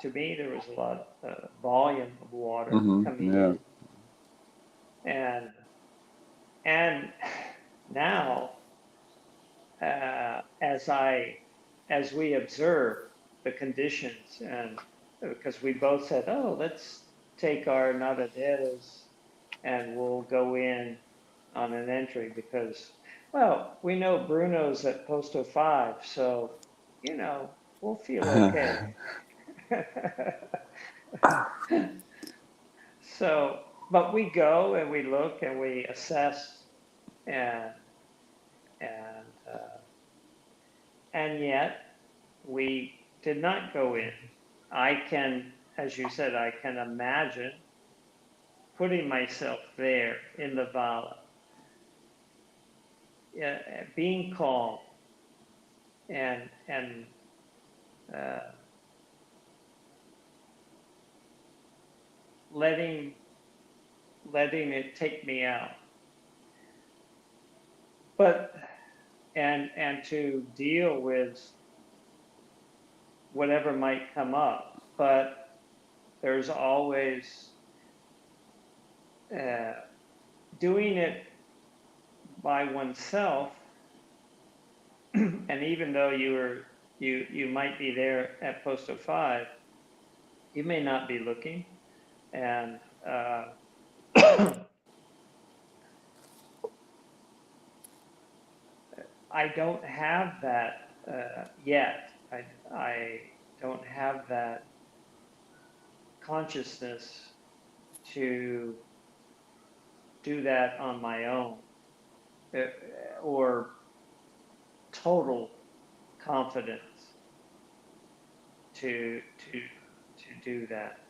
To me, there was a lot volume of water coming Yeah. in, and and now as we observe the conditions, and because we both said, oh, let's take our nadaderas and we'll go in on an entry because, well, we know Bruno's at Posto 5, so, we'll feel okay. So, but we go and we look and we assess, and and uh, and yet we did not go in. I can, as you said, I can imagine putting myself there in the Vala, being calm and uh, letting it take me out, but and to deal with whatever might come up. But there's always uh, doing it by oneself, and even though you might be there at Posto 5, you may not be looking, and I don't have that yet. I don't have that consciousness to do that on my own, uh, or total confidence to do that,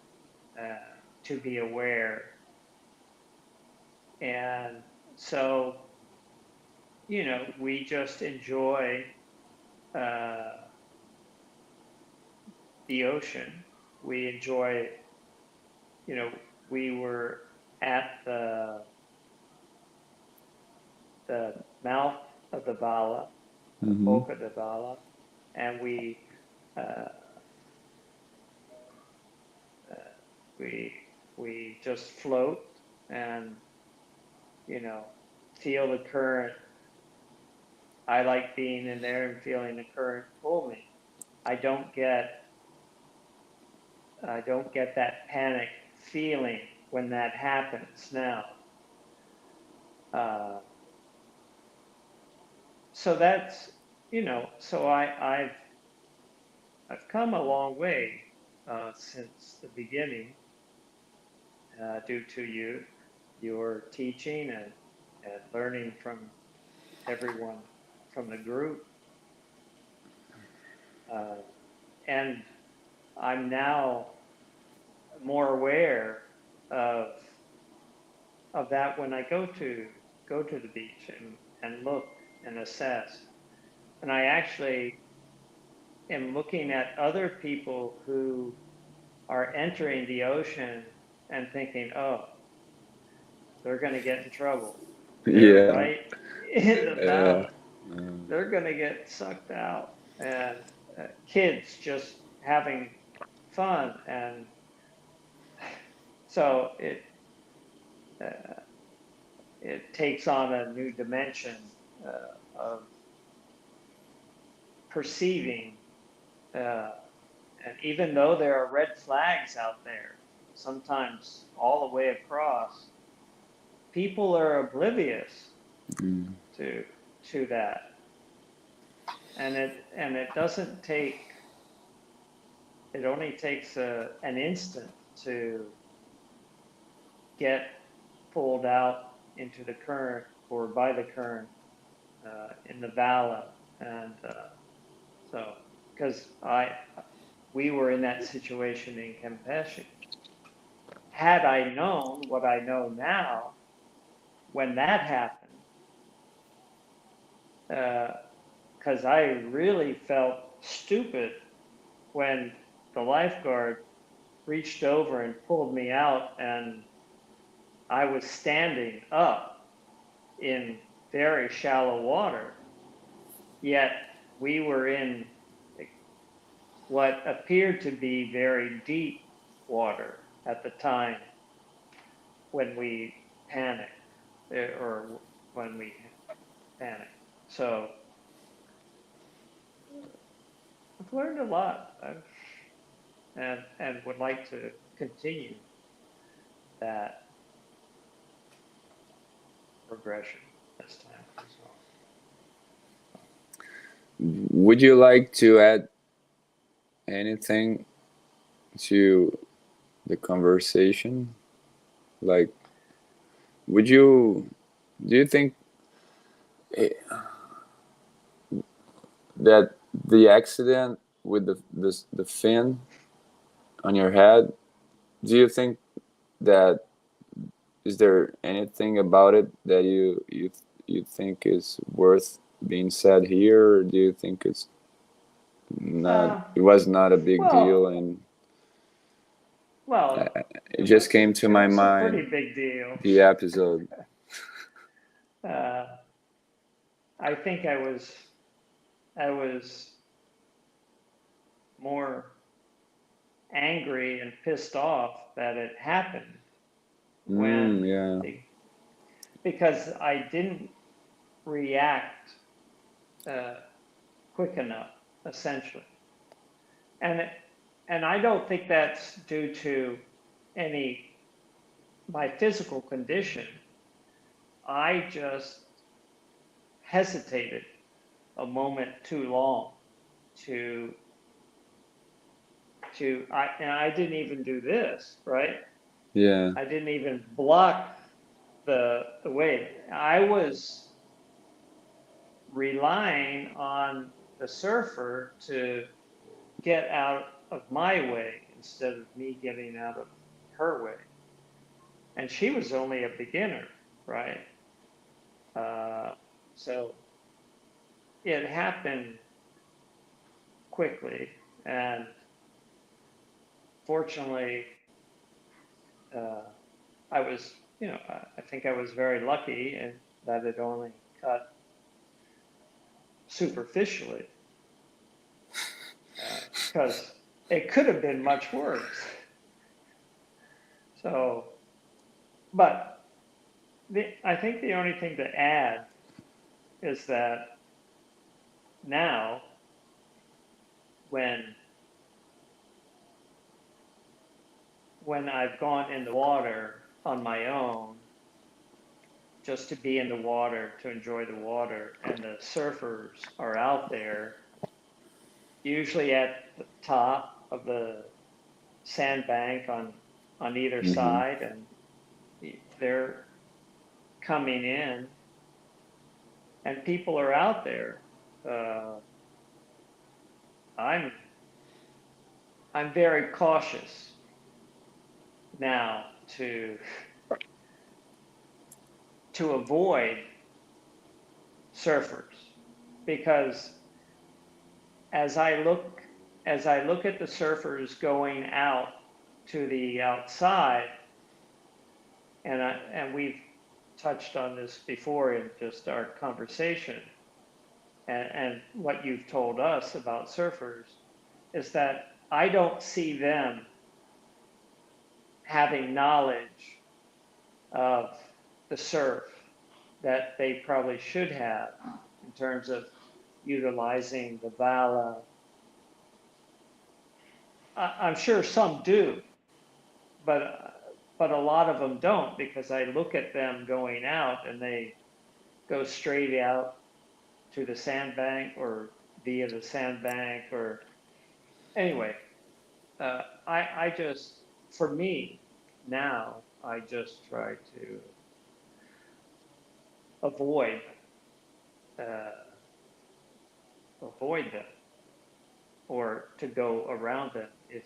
to be aware. And so, we just enjoy uh, the ocean. We enjoy, we were at the mouth of the Vala, the Hmm. Boca de Vala, and uh, uh, we we just float and, feel the current I like being in there and feeling the current pull me. I don't get that panic feeling when that happens now. So that's, so I've come a long way since the beginning due to your teaching and learning from everyone from the group. And I'm now more aware of that when I go to the beach and look and assess. And I actually am looking at other people who are entering the ocean and thinking, oh, they're going to get in trouble. They're Yeah. right in the Yeah. valley. They're going to get sucked out. And kids just having fun. And so it takes on a new dimension of perceiving. And even though there are red flags out there, sometimes all the way across, people are oblivious to that. And it doesn't take, it only takes an instant to get pulled out into the current or by the current in the valley. And so, because we were in that situation in Campeche. Had I known what I know now, when that happened, because I really felt stupid when the lifeguard reached over and pulled me out, and I was standing up in very shallow water, yet we were in what appeared to be very deep water at the time when we panicked, or when we panicked. So I've learned a lot, and would like to continue that progression this time as well. Would you like to add anything to the conversation? Like, do you think that the accident with the fin on your head, do you think that, is there anything about it that you think is worth being said here, or do you think it was not a big deal, and Well, it just came to my it was a pretty mind, big deal. the episode? I think I was more angry and pissed off that it happened when Yeah. because I didn't react quick enough, essentially. And I don't think that's due to my physical condition. I just hesitated a moment too long and I didn't even do this, right? Yeah. I didn't even block the wave. I was relying on the surfer to get out of my way instead of me getting out of her way. And she was only a beginner, right? So it happened quickly, and fortunately, I was, I think I was very lucky in that it only cut superficially, because it could have been much worse. So, but I think the only thing to add is that now when I've gone in the water on my own, just to be in the water, to enjoy the water, and the surfers are out there, usually at the top of the sandbank on either Mm-hmm. side, and they're coming in, and people are out there. Uh, I'm very cautious now to avoid surfers, because as I look at the surfers going out to the outside, and we've touched on this before in just our conversation, and what you've told us about surfers, is that I don't see them having knowledge of the surf that they probably should have in terms of utilizing the Vala. I'm sure some do, but a lot of them don't, because I look at them going out and they go straight out to the sandbank or via the sandbank, or anyway. I just, for me now, I just try to avoid uh, them, or to go around them. If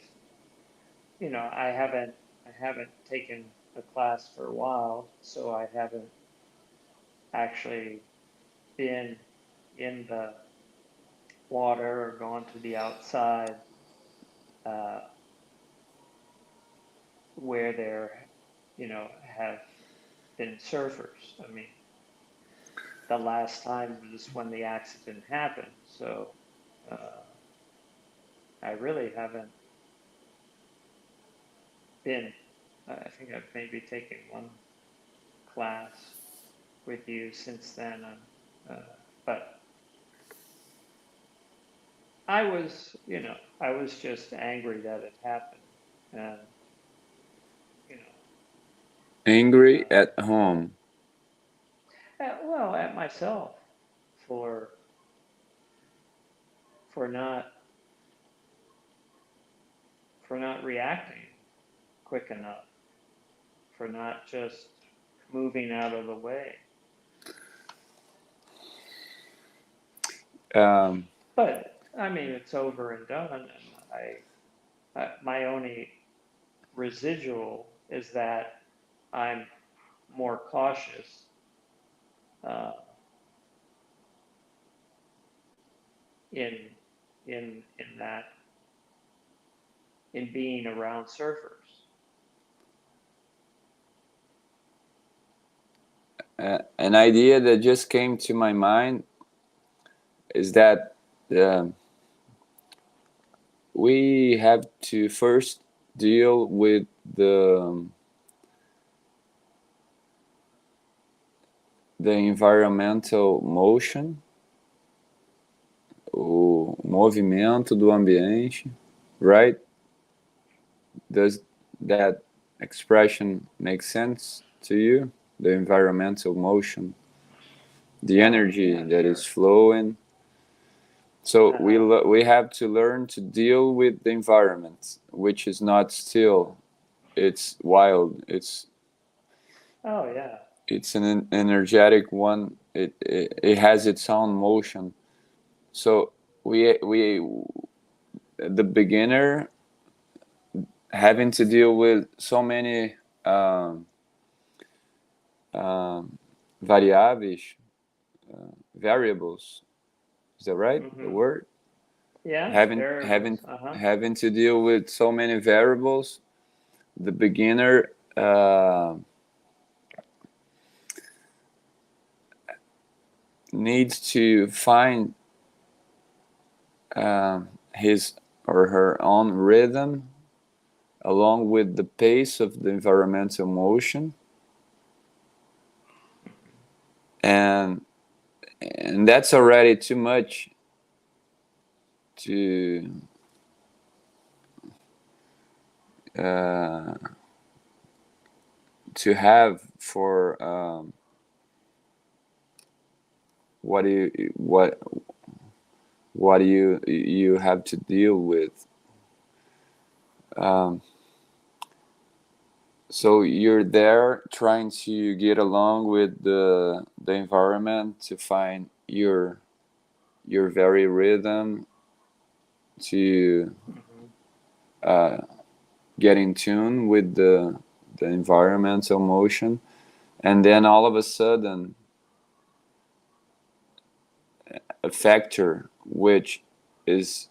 I haven't taken a class for a while, so I haven't actually been in the water or gone to the outside, uh, where there, have been surfers. I mean, the last time was when the accident happened, so uh, I really haven't been. I think I've maybe taken one class with you since then, but I was just angry that it happened, and you know, Angry at home. well, at myself for for not reacting quick enough, for not just moving out of the way. Um, But I mean, it's over and done, and my only residual is that I'm more cautious, uh, in that, in being around surfers. an idea that just came to my mind is that um we have to first deal with the environmental motion, o movimento do ambiente, right? Does that expression make sense to you? The environmental motion, the Oh energy yeah, that is sure. flowing. So Uh-huh. we have to learn to deal with the environment, which is not still. It's wild. Oh yeah. It's an energetic one. It has its own motion. So we the beginner having to deal with so many um, um, variables, variables. Is that right? The Mm-hmm. word Yeah, having variables. having Uh-huh. having to deal with so many variables. The beginner needs to find his or her own rhythm along with the pace of the environmental motion, and that's already too much to uh, to have for what you what you have to deal with. Um, so you're there trying to get along with the environment to find your very rhythm to Mhm. uh, get in tune with the environmental motion, and then all of a sudden a factor which is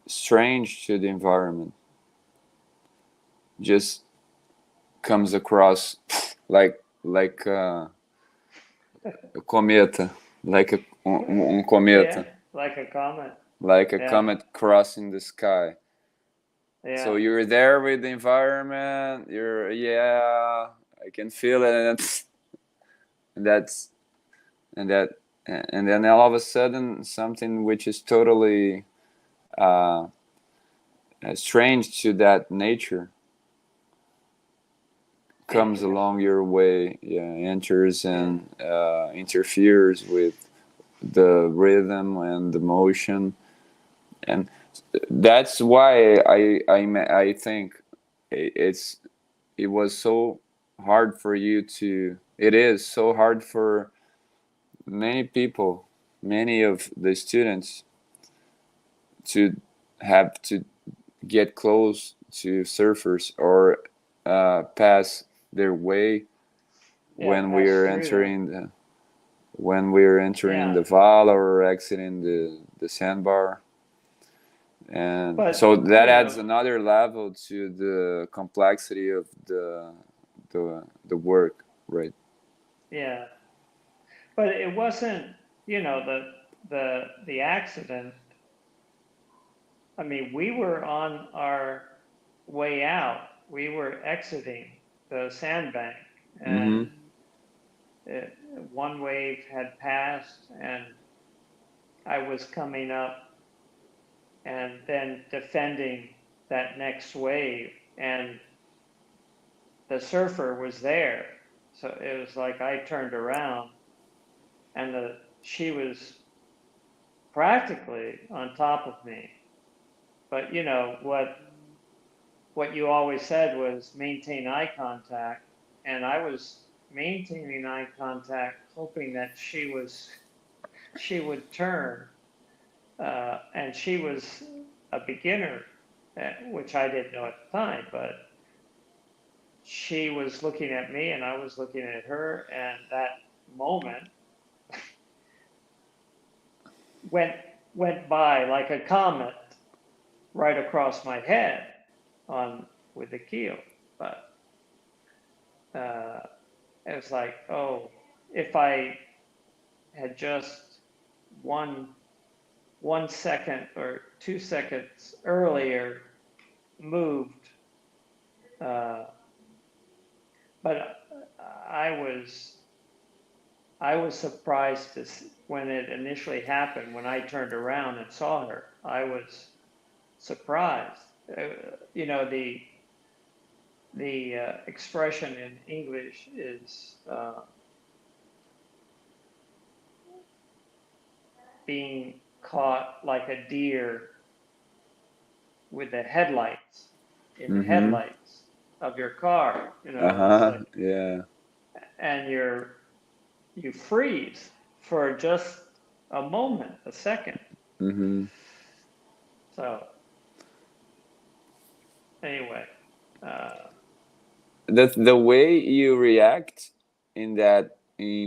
strange to the environment just comes across a cometa, like Yeah, cometa, like a comet. like a Yeah, comet crossing the sky. So yeah. you're there with the environment. You're yeah, I can feel it, and that's and that and then all of a sudden something which is totally uh, strange to that nature comes Enters. along your way, yeah, enters Yeah. and interferes with the rhythm and the motion, and that's why I think it's it was so hard for you to it is so hard for many people, many of the students to have to get close to surfers or pass their way Yeah, when pass we're through them. entering the Yeah. val or exiting the sandbar, and But, so that adds another level to the complexity of the work, right? yeah. But it wasn't, the accident. I mean, we were on our way out. We were exiting the sandbank, and Mm-hmm. it, one wave had passed, and I was coming up and then defending that next wave, and the surfer was there. So it was like I turned around, and she was practically on top of me. But what you always said was maintain eye contact, and I was maintaining eye contact, hoping that she would turn, and she was a beginner, which I didn't know at the time, but she was looking at me and I was looking at her, and that moment went went by like a comet right across my head on with the keel. But uh, it was like, oh, if I had just one 1 second or 2 seconds earlier moved, uh, but I was I was surprised when it initially happened. When I turned around and saw her, I was surprised. You know, the expression in English is being caught like a deer with the headlights in the Mm-hmm. headlights of your car. It's Uh-huh. like, Yeah. and you freeze for just a moment, a second. Mm-hmm. So anyway, uh, The way you react in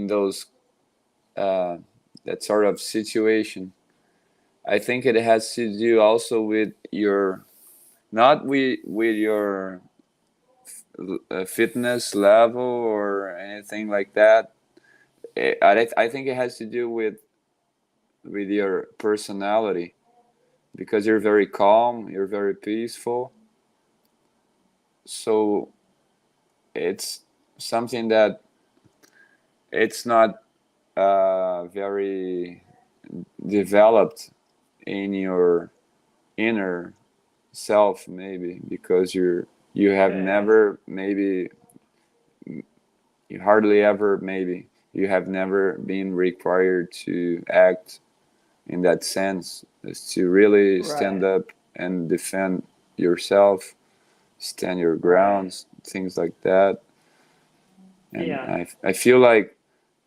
those uh, that sort of situation, I think it has to do also with your not with your fitness level or anything like that. I think it has to do with your personality because you're very calm, you're very peaceful. So it's something that it's not very developed in your inner self, maybe because you have never, maybe you hardly ever, maybe you have never been required to act in that sense, is to really stand up and defend yourself, stand your grounds, things like that. And I feel like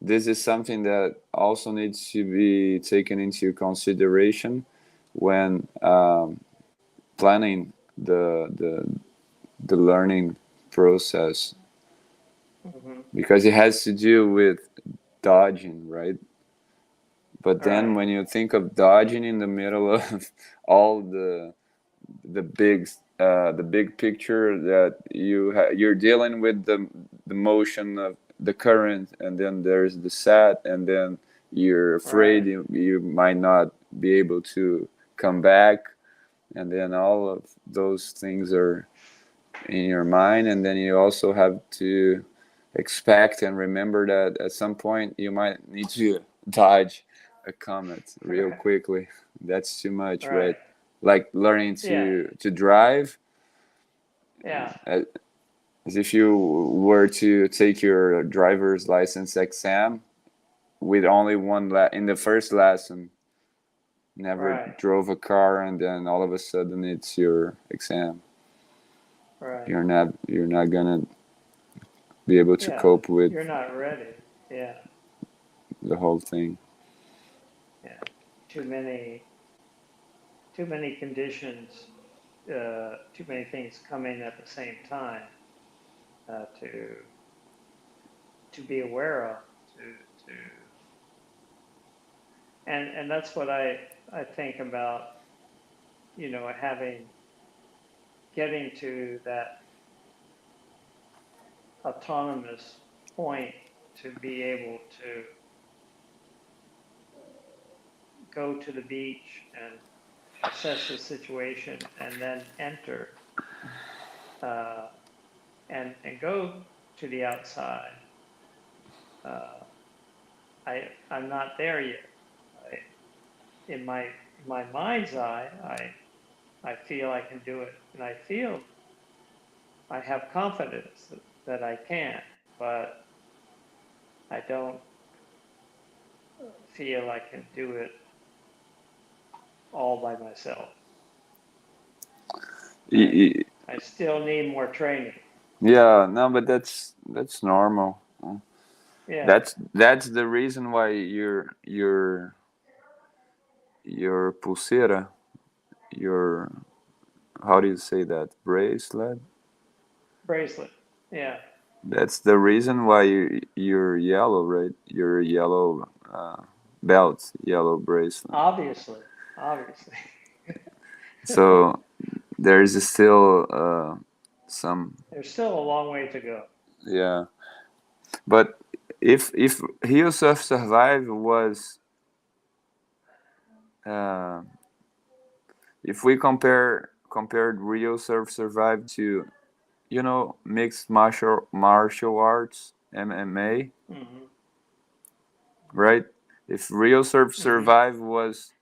this is something that also needs to be taken into consideration when planning the learning process, because it has to do with dodging, right? But then when you think of dodging in the middle of all the big picture, that you're dealing with the motion of the current, and then there's the set, and then you're afraid you might not be able to come back, and then all of those things are in your mind, and then you also have to expect and remember that at some point you might need to dodge a comet real quickly. That's too much, right? Like learning to drive. As if you were to take your driver's license exam with only one in the first lesson, never drove a car, and then all of a sudden it's your exam. You're not gonna be able to cope with. You're not ready. The whole thing. Too many conditions, too many things coming at the same time to be aware of. And that's what I think about, getting to that autonomous point to be able to go to the beach and assess the situation and then enter and go to the outside. I'm not there yet. In my mind's eye, I feel I can do it, and I feel I have confidence that I can, but I don't feel I can do it all by myself. I still need more training. Yeah, no, but that's normal. Yeah. That's the reason why your pulseira, your, how do you say that, bracelet? Yeah. That's the reason why you're yellow, right? You're yellow belt, yellow bracelet. Obviously. So there's still some. There's still a long way to go. Yeah, but if Heroes of Survive was, if we compared Heroes of Survive to, mixed martial arts, MMA, right? If Heroes of Survive was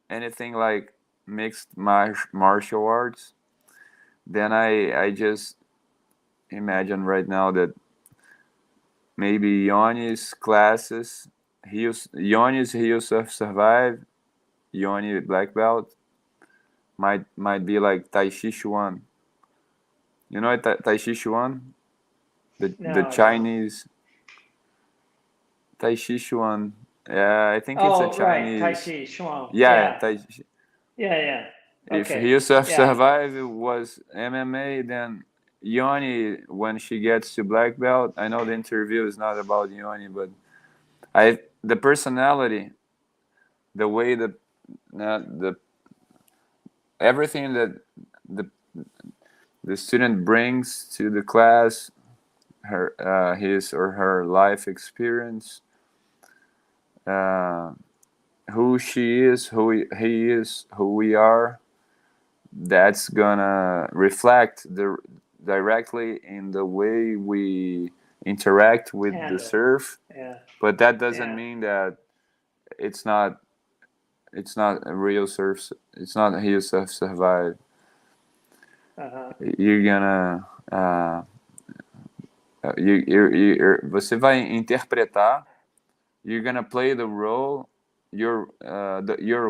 anything like mixed martial arts, then I just imagine right now that maybe Yoni's classes, Yoni's Heroes of Survive, Yoni black belt, might be like Tai Chi Chuan. You know Tai Chi Chuan? The Chinese Tai Chi Chuan. Yeah, I think it's a Chinese. Tai Chi Chuan. Yeah, Tai Chi. Yeah. If Heroes of Survive was MMA, then Yoni, when she gets to black belt, I know the interview is not about Yoni, but the personality, the way that the everything that the student brings to the class, her his or her life experience, who she is, who he is, who we are, that's gonna reflect directly in the way we interact with the surf. But that doesn't mean that it's not It's not a real surf. It's not Heal Surf Survive. Uh-huh. You're gonna você vai interpretar. You're gonna play the role your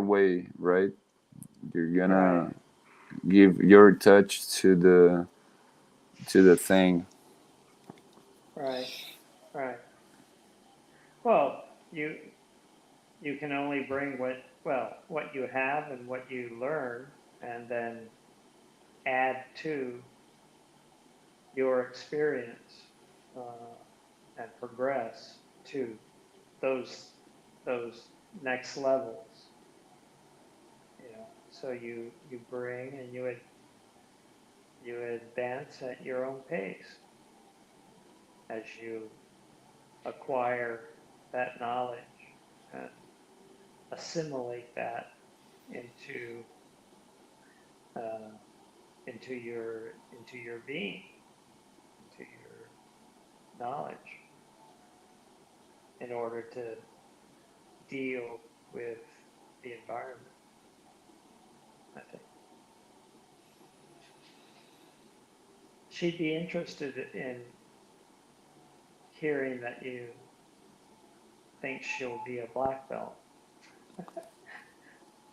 way, right? You're gonna Right. give your touch to the thing. Right. Right. Well, you can only bring what you have and what you learn, and then add to your experience, and progress to those those next levels. So you bring and you advance at your own pace as you acquire that knowledge and assimilate that into uh, into your being, into your knowledge, in order to deal with the environment, I think. She'd be interested in hearing that you think she'll be a black belt.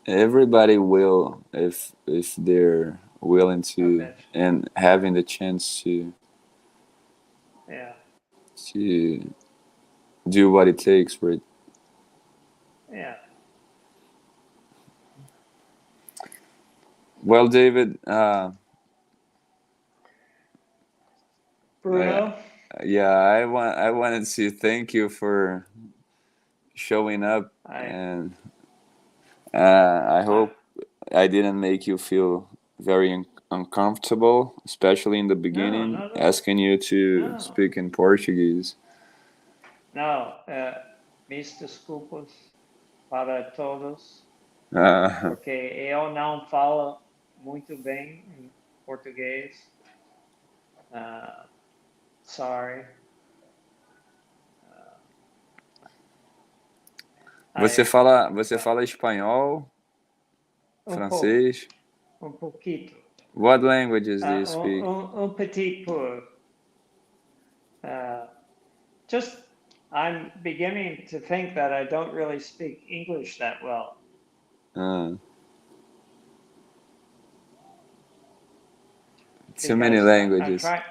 Everybody will if they're willing I to bet. and having the chance Yeah. to do what it takes, right? Yeah. Well, David, uh, Bruno, yeah, I wanted to thank you for showing up, I, and I I, hope I didn't make you feel very uncomfortable, especially in the no, beginning, not at all. asking you to No, speak in Portuguese. não. Mis desculpas para todos, Uh, porque eu não falo muito bem em português. Uh, sorry. Uh, I, você but fala espanhol, pouco, francês? pouquito. What languages do you speak? Petit peu. Uh, just, I'm beginning to think that I don't really speak English that well. Uh, too many Because I'm languages. trying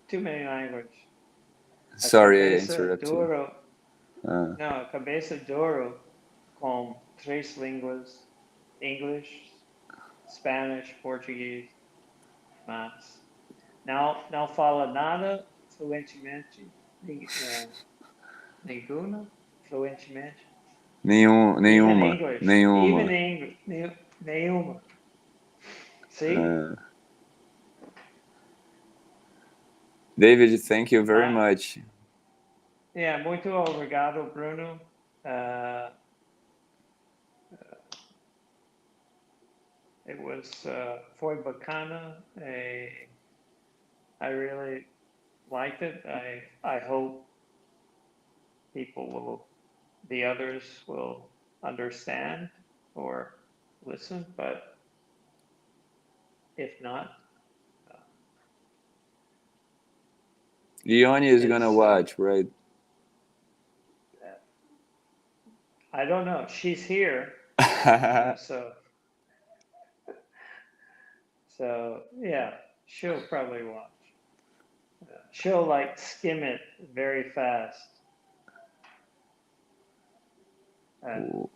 too many languages. A Sorry, I cabeça interrupted. duro, Uh, não, a cabeça duro com três línguas, English, Spanish, Português, mas não fala nada fluentemente, nenhuma fluentemente, even nenhuma, English, nenhuma. nenhuma. See? Uh, David, thank you very Ah, much. yeah, muito obrigado, Bruno. Uh, it was foi bacana. I really liked it. I hope the others will understand or listen, but if not, Leonie is gonna it's watch, right? I don't know. She's here, so yeah, she'll probably watch. She'll like skim it very fast. And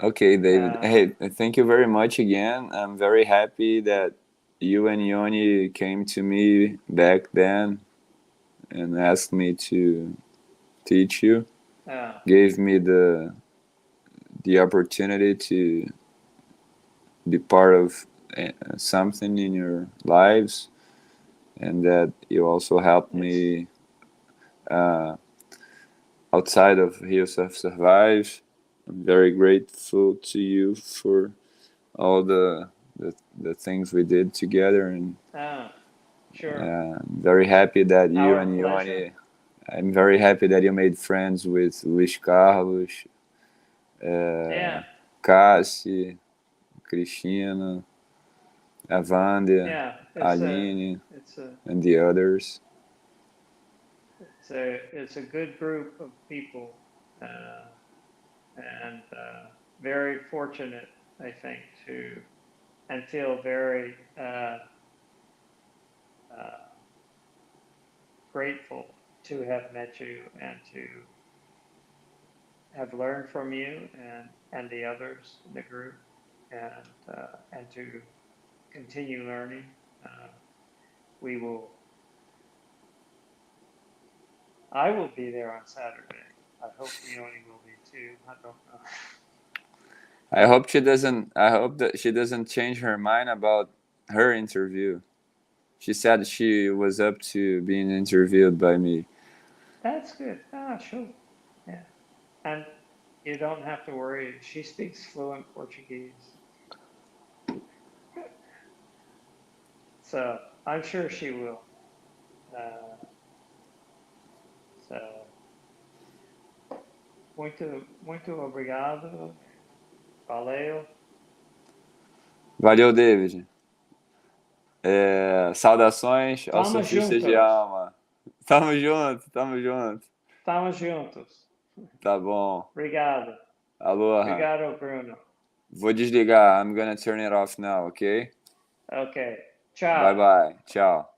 Okay, David. uh, Hey, thank you very much again. I'm very happy that you and Yoni came to me back then and asked me to teach you. uh, Gave me the opportunity to be part of something in your lives, and that you also helped it's me uh, outside of Heels of Survive. I'm very grateful to you for all the things we did together, and sure. I'm very happy that you Our and pleasure. Yoni I'm very happy that you made friends with Luis Carlos, Yeah, Cassi, Cristina, Avandia, yeah. Aline, It's a and the others. it's a good group of people, and very fortunate, I think, to and feel very grateful to have met you and to have learned from you and the others in the group, and to continue learning. We will. I will be there on Saturday. I hope Leonie will be too. I don't know. I hope she doesn't. I hope that she doesn't change her mind about her interview. She said she was up to being interviewed by me. That's good. Ah, sure. Yeah. And you don't have to worry. She speaks fluent Portuguese. So I'm sure she will. Uh, so muito obrigado. Valeu. Valeu, David. Saudações aos Tamo surfistas de juntos. alma. Tamo junto, tamo junto. Estamos juntos. Tá bom. Obrigado. Aloha. Obrigado, Bruno. Vou desligar. I'm gonna turn it off now, okay? Ok. Bye Tchau. bye. Tchau.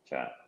Tchau.